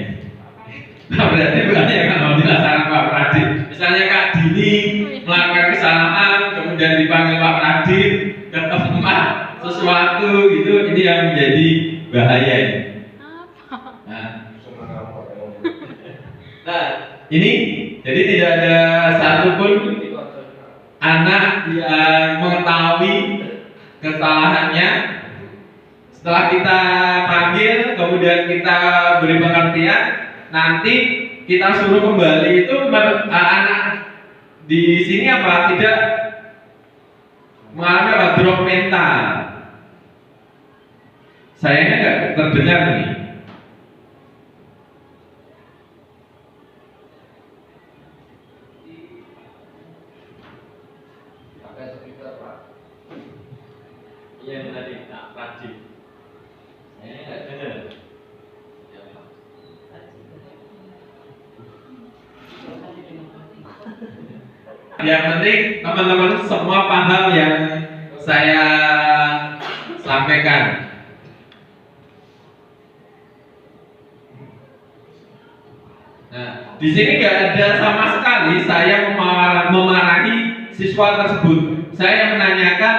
S4: Nah, berarti bahaya kalau dilaksanakan Pak Pradip. Misalnya Kak Dini melakukan kesalahan, kemudian dipanggil Pak Pradip ke tempat sesuatu gitu, ini yang menjadi bahaya ini. Nah, ini jadi tidak ada satupun anak yang mengetahui kesalahannya. Setelah kita panggil, kemudian kita beri pengertian, nanti kita suruh kembali. Itu anak di sini apa? Tidak mengalami apa? Drop mental. Sayangnya nggak terdengar nih. Iya tadi Pak Pradip. Saya nggak dengar. Yang penting teman-teman semua paham yang saya sampaikan. Nah, di sini nggak ada sama sekali saya memarahi siswa tersebut. Saya menanyakan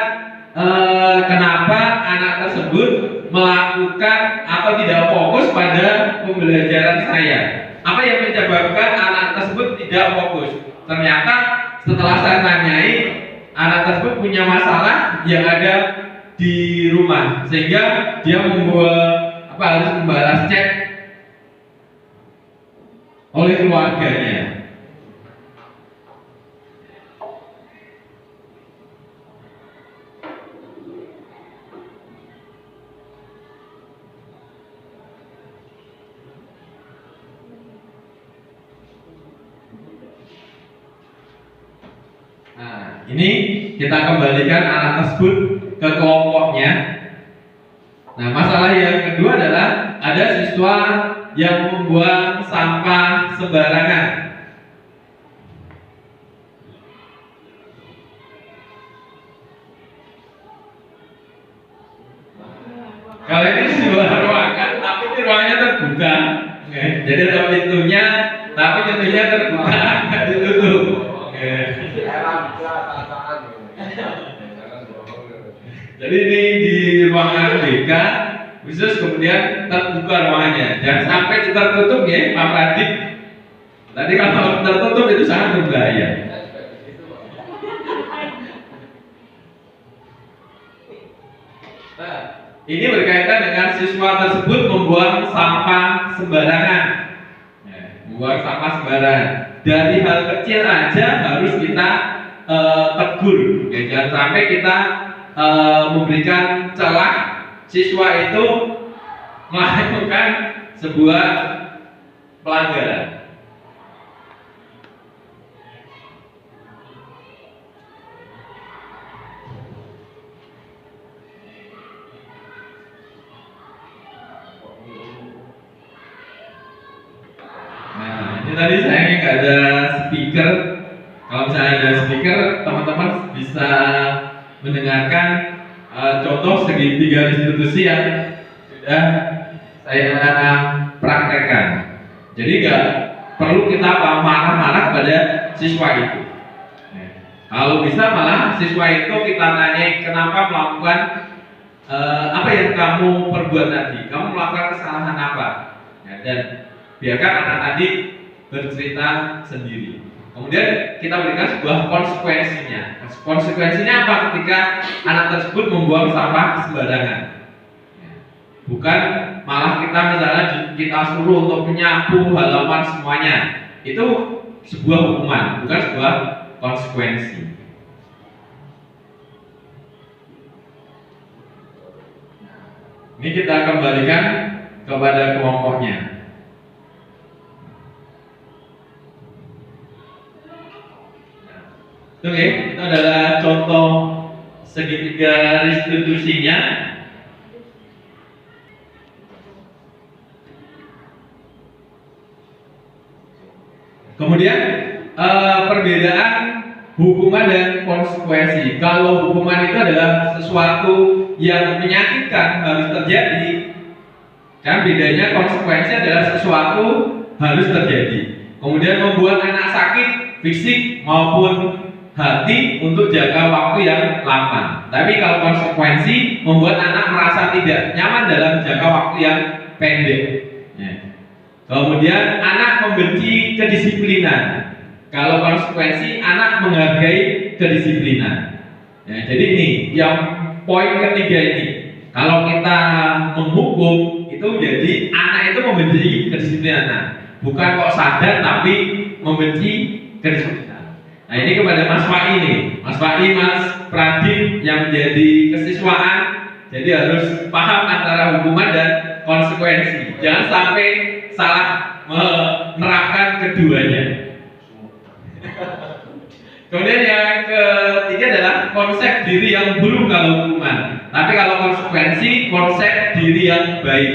S4: kenapa anak tersebut melakukan atau tidak fokus pada pembelajaran saya. Apa yang menyebabkan anak tersebut tidak fokus? Ternyata setelah saya tanyai, anak tersebut punya masalah yang ada di rumah, sehingga dia harus membalas chat oleh keluarganya. Nah, ini kita kembalikan anak tersebut ke kelompoknya. Nah, masalah yang kedua adalah ada siswa yang membuang sampah sembarangan. Kalau ini sebuah ruangan, tapi ini ruangannya semuanya terbuka. Jadi ada pintunya, tapi pintunya terbuka, nggak ditutup. Jadi ini di ruangan BK khusus, kemudian terbuka ruangannya. Jangan sampai tertutup ya, Pak Pradik. Tadi kalau tertutup itu sangat berbahaya. Nah, ini berkaitan dengan siswa tersebut membuang sampah sembarangan. Membuang sampah sembarangan. Dari hal kecil aja harus kita tegur. Jangan sampai kita memberikan celah siswa itu melakukan sebuah pelanggaran. Nah, ini tadi sayangnya nggak ada speaker. Kalau misalnya ada speaker, teman-teman bisa mendengarkan contoh segitiga institusi yang sudah saya praktekkan. Jadi nggak perlu kita marah-marah pada siswa itu. Kalau bisa malah siswa itu kita tanya kenapa melakukan apa yang kamu perbuat tadi, kamu melakukan kesalahan apa, dan biarkan anak tadi bercerita sendiri. Kemudian kita berikan sebuah konsekuensinya. Konsekuensinya apa ketika anak tersebut membuang sampah sembarangan? Bukan malah kita misalnya kita suruh untuk menyapu halaman semuanya. Itu sebuah hukuman, bukan sebuah konsekuensi. Ini kita kembalikan kepada kelompoknya. Oke, itu adalah contoh segitiga restitusinya. Kemudian perbedaan hukuman dan konsekuensi. Kalau hukuman itu adalah sesuatu yang menyakitkan harus terjadi, kan bedanya konsekuensi adalah sesuatu harus terjadi. Kemudian membuat anak sakit fisik maupun hati untuk jangka waktu yang lama. Tapi kalau konsekuensi membuat anak merasa tidak nyaman dalam jangka waktu yang pendek. Kemudian anak membenci kedisiplinan. Kalau konsekuensi anak menghargai kedisiplinan. Jadi ini yang poin ketiga ini. Kalau kita menghukum itu jadi anak itu membenci kedisiplinan. Bukan kok sadar tapi membenci kedisiplinan. Nah ini kepada Mas Fai nih, Mas Fai, Mas Pradik yang menjadi kesiswaan, jadi harus paham antara hukuman dan konsekuensi. Jangan sampai salah menerapkan keduanya. Kemudian yang ketiga adalah konsep diri yang buruk kalau hukuman. Tapi kalau konsekuensi, konsep diri yang baik.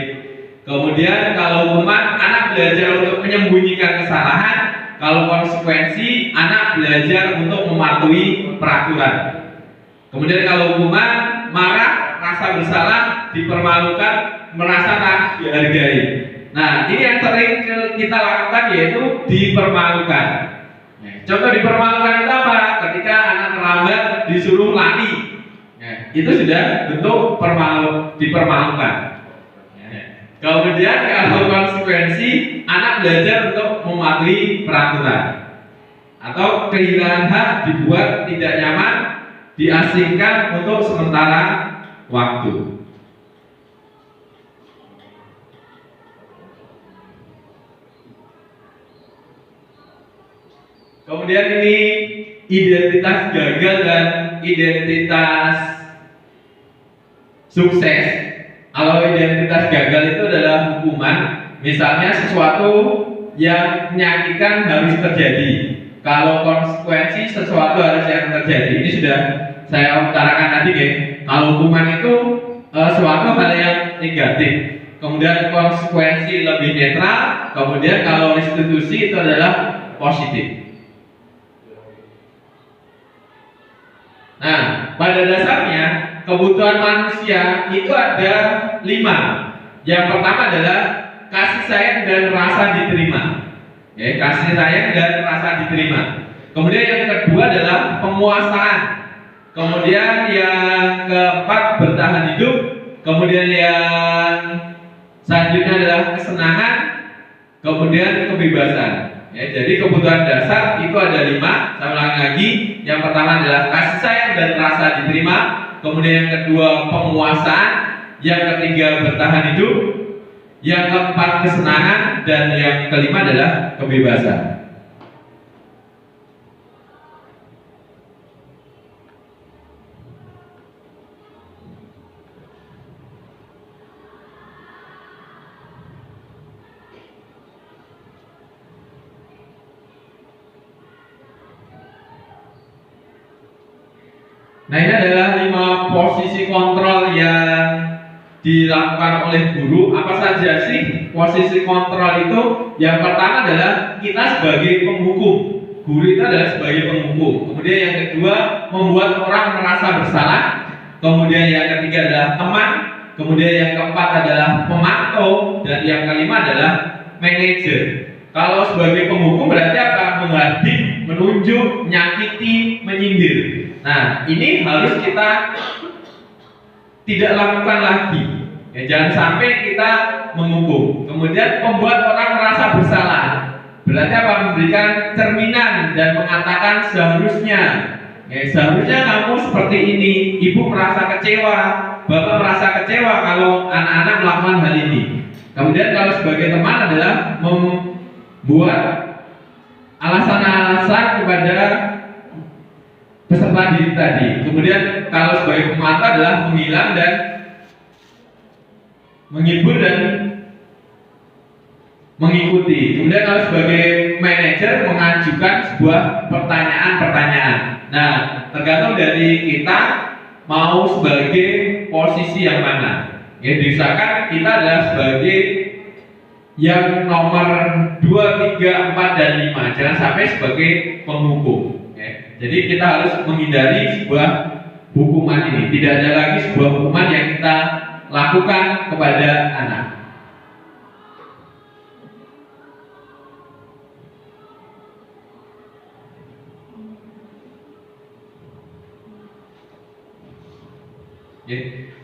S4: Kemudian kalau hukuman, anak belajar untuk menyembunyikan kesalahan. Kalau konsekuensi, anak belajar untuk mematuhi peraturan. Kemudian kalau hukuman, marah, rasa bersalah, dipermalukan, merasa tak dihargai. Nah, ini yang sering kita lakukan yaitu dipermalukan. Contoh dipermalukan itu apa? Ketika anak terlambat disuruh lari, itu sudah bentuk dipermalukan. Kemudian kalau konsekuensi, anak belajar untuk mematuhi peraturan. Atau kehilangan hak dibuat tidak nyaman, diasingkan untuk sementara waktu. Kemudian ini identitas gagal dan identitas sukses. Kalau identitas gagal itu adalah hukuman, misalnya sesuatu yang menyakitkan harus terjadi. Kalau konsekuensi sesuatu harus yang terjadi. Ini sudah saya utarakan tadi, ya. Kalau hukuman itu suatu hal yang negatif. Kemudian konsekuensi lebih netral. Kemudian kalau restitusi itu adalah positif. Nah, pada dasarnya kebutuhan manusia itu ada 5. Yang pertama adalah kasih sayang dan rasa diterima. Ya, kasih sayang dan rasa diterima. Kemudian yang kedua adalah penguasaan. Kemudian yang keempat bertahan hidup. Kemudian yang selanjutnya adalah kesenangan. Kemudian kebebasan. Ya, jadi kebutuhan dasar itu ada 5. Saya ulangi lagi. Yang pertama adalah kasih sayang dan rasa diterima. Kemudian yang kedua penguasaan. Yang ketiga bertahan hidup. Yang keempat kesenangan. Dan yang kelima adalah kebebasan. Nah, ini adalah 5 posisi kontrol yang dilakukan oleh guru. Apa saja sih posisi kontrol itu? Yang pertama adalah kita sebagai penghukum. Guru itu adalah sebagai penghukum. Kemudian yang kedua, membuat orang merasa bersalah. Kemudian yang ketiga adalah teman. Kemudian yang keempat adalah pemantau. Dan yang kelima adalah manajer. Kalau sebagai penghukum berarti apa? Menghadik, menunjuk, menyakiti, menyindir. Nah, ini harus kita tidak lakukan lagi. Ya, jangan sampai kita menghukum. Kemudian membuat orang merasa bersalah. Berarti apa? Memberikan cerminan dan mengatakan seharusnya. Ya, seharusnya kamu seperti ini. Ibu merasa kecewa, bapak merasa kecewa kalau anak-anak melakukan hal ini. Kemudian kalau sebagai teman adalah membuat alasan-alasan kepada peserta didik tadi. Kemudian kalau sebagai pemantau adalah menghilang dan menghibur dan mengikuti. Kemudian kalau sebagai manajer mengajukan sebuah pertanyaan-pertanyaan. Nah, tergantung dari kita mau sebagai posisi yang mana. Ya, misalkan kita adalah sebagai yang nomor 2, 3, 4, dan 5. Jangan sampai sebagai penghukum. Jadi kita harus menghindari sebuah hukuman ini. Tidak ada lagi sebuah hukuman yang kita lakukan kepada anak.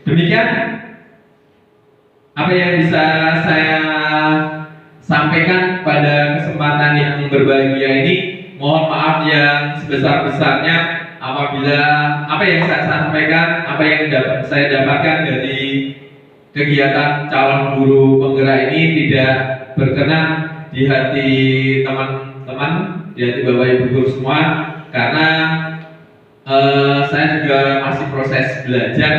S4: Demikian apa yang bisa saya sampaikan pada kesempatan yang berbahagia ini. Mohon maaf yang sebesar-besarnya apabila apa yang saya sampaikan, apa yang saya dapatkan dari kegiatan calon guru penggerak ini tidak berkenan di hati teman-teman, di hati Bapak Ibu guru semua, karena saya juga masih proses belajar.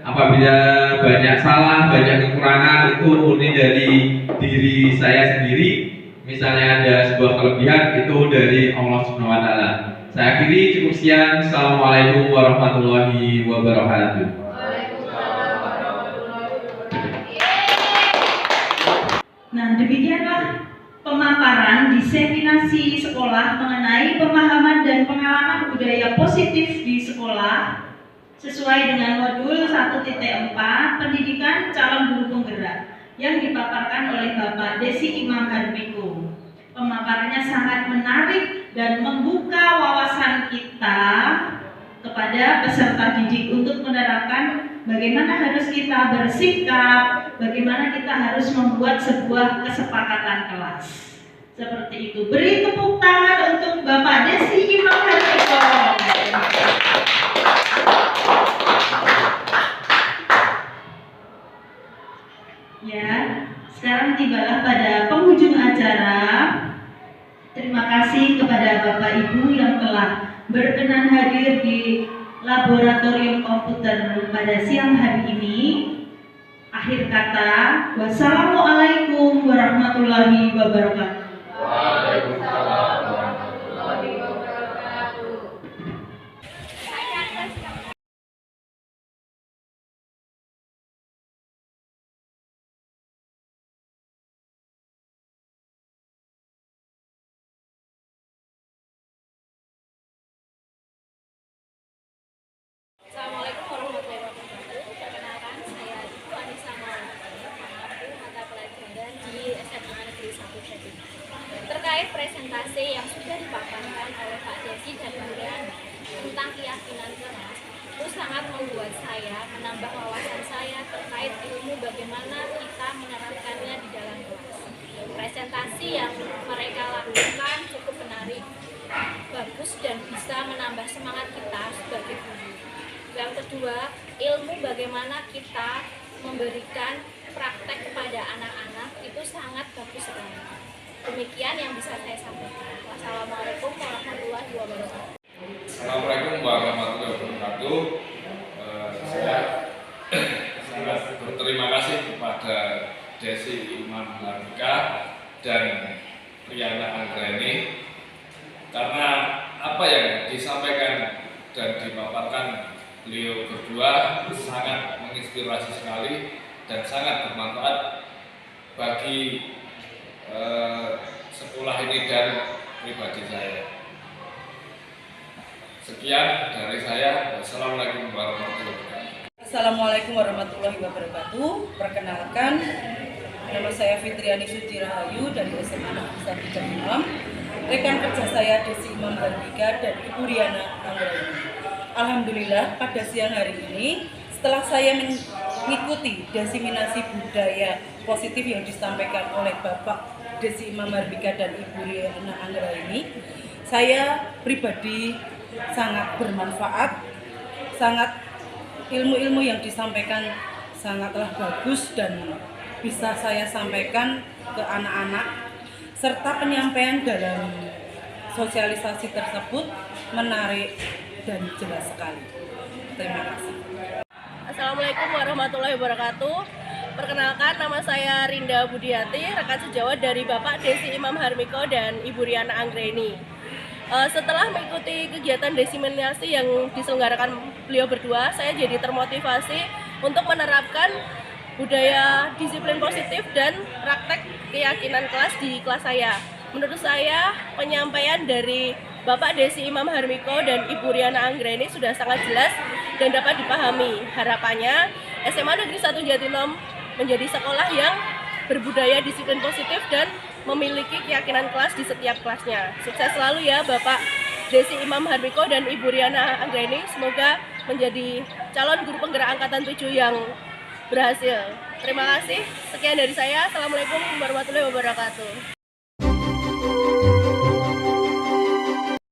S4: Apabila banyak salah, banyak kekurangan, itu murni dari diri saya sendiri. Misalnya ada sebuah kelebihan, itu dari Allah Subhanahu wa Ta'ala. Saya akhiri, cukup sekian. Assalamualaikum warahmatullahi wabarakatuh.
S3: Nah, demikianlah pemaparan diseminasi sekolah mengenai pemahaman dan pengalaman budaya positif di sekolah sesuai dengan modul 1.4 pendidikan calon guru penggerak yang dipaparkan oleh Bapak Desi Imam Harbiko. Pemaparannya sangat menarik dan membuka wawasan kita kepada peserta didik untuk menerapkan bagaimana harus kita bersikap, bagaimana kita harus membuat sebuah kesepakatan kelas. Seperti itu. Beri tepuk tangan untuk Bapak Desi Imam Harbiko. Ya, sekarang tibalah pada penghujung acara. Terima kasih kepada Bapak Ibu yang telah berkenan hadir di laboratorium komputer pada siang hari ini. Akhir kata, wassalamualaikum warahmatullahi wabarakatuh.
S5: Waalaikumsalam warahmatullahi wabarakatuh.
S2: Assalamualaikum warahmatullahi wabarakatuh. Perkenalkan, saya Ibu Anissa Maulana, mengampu mata pelajaran di
S6: Terkait presentasi yang sudah dipaparkan oleh Pak Desi dan Bu Riana tentang keyakinan keras, itu sangat membuat saya menambah wawasan saya terkait ilmu bagaimana kita menerapkannya di dalam kelas. Presentasi yang mereka lakukan cukup menarik, bagus dan bisa menambah semangat kita sebagai guru. Yang kedua, ilmu bagaimana kita memberikan praktek kepada anak-anak itu sangat bagus sekali. Demikian yang bisa saya sampaikan. Wassalamualaikum warahmatullahi wabarakatuh.
S7: Assalamualaikum warahmatullahi wabarakatuh. Saya sangat berterima kasih kepada Desi Imam Harbika dan Riana Anggraini karena apa yang disampaikan dan dipaparkan beliau berdua sangat menginspirasi sekali dan sangat bermanfaat bagi sekolah ini dan pribadi saya. Sekian dari saya. Wassalamualaikum warahmatullahi wabarakatuh.
S8: Assalamualaikum warahmatullahi wabarakatuh. Perkenalkan, nama saya Fitriani Suci Rahayu dari SMA Negeri 1 Jatinangor. Rekan kerja saya Desi Imam Harbika dan Ibu Riana Anggraini. Alhamdulillah pada siang hari ini setelah saya mengikuti diseminasi budaya positif yang disampaikan oleh Bapak Desi Imam Harbika dan Ibu Riana Anggraini, saya pribadi sangat bermanfaat, sangat ilmu-ilmu yang disampaikan sangatlah bagus dan bisa saya sampaikan ke anak-anak, serta penyampaian dalam sosialisasi tersebut menarik dan jelas sekali. Terima kasih.
S9: Assalamualaikum warahmatullahi wabarakatuh. Perkenalkan, nama saya Rinda Budiati, rekan sejawat dari Bapak Desi Imam Harbika dan Ibu Riana Anggraini. Setelah mengikuti kegiatan diseminasi yang diselenggarakan beliau berdua, saya jadi termotivasi untuk menerapkan budaya disiplin positif dan praktek keyakinan kelas di kelas saya. Menurut saya, penyampaian dari Bapak Desi Imam Harbika dan Ibu Riana Anggraini sudah sangat jelas dan dapat dipahami. Harapannya, SMA Negeri 1 Jatinangor menjadi sekolah yang berbudaya disiplin positif dan memiliki keyakinan kelas di setiap kelasnya. Sukses selalu ya Bapak Desi Imam Harbika dan Ibu Riana Anggraini. Semoga menjadi calon guru penggerak angkatan 7 yang berhasil. Terima kasih. Sekian dari saya. Assalamualaikum warahmatullahi wabarakatuh.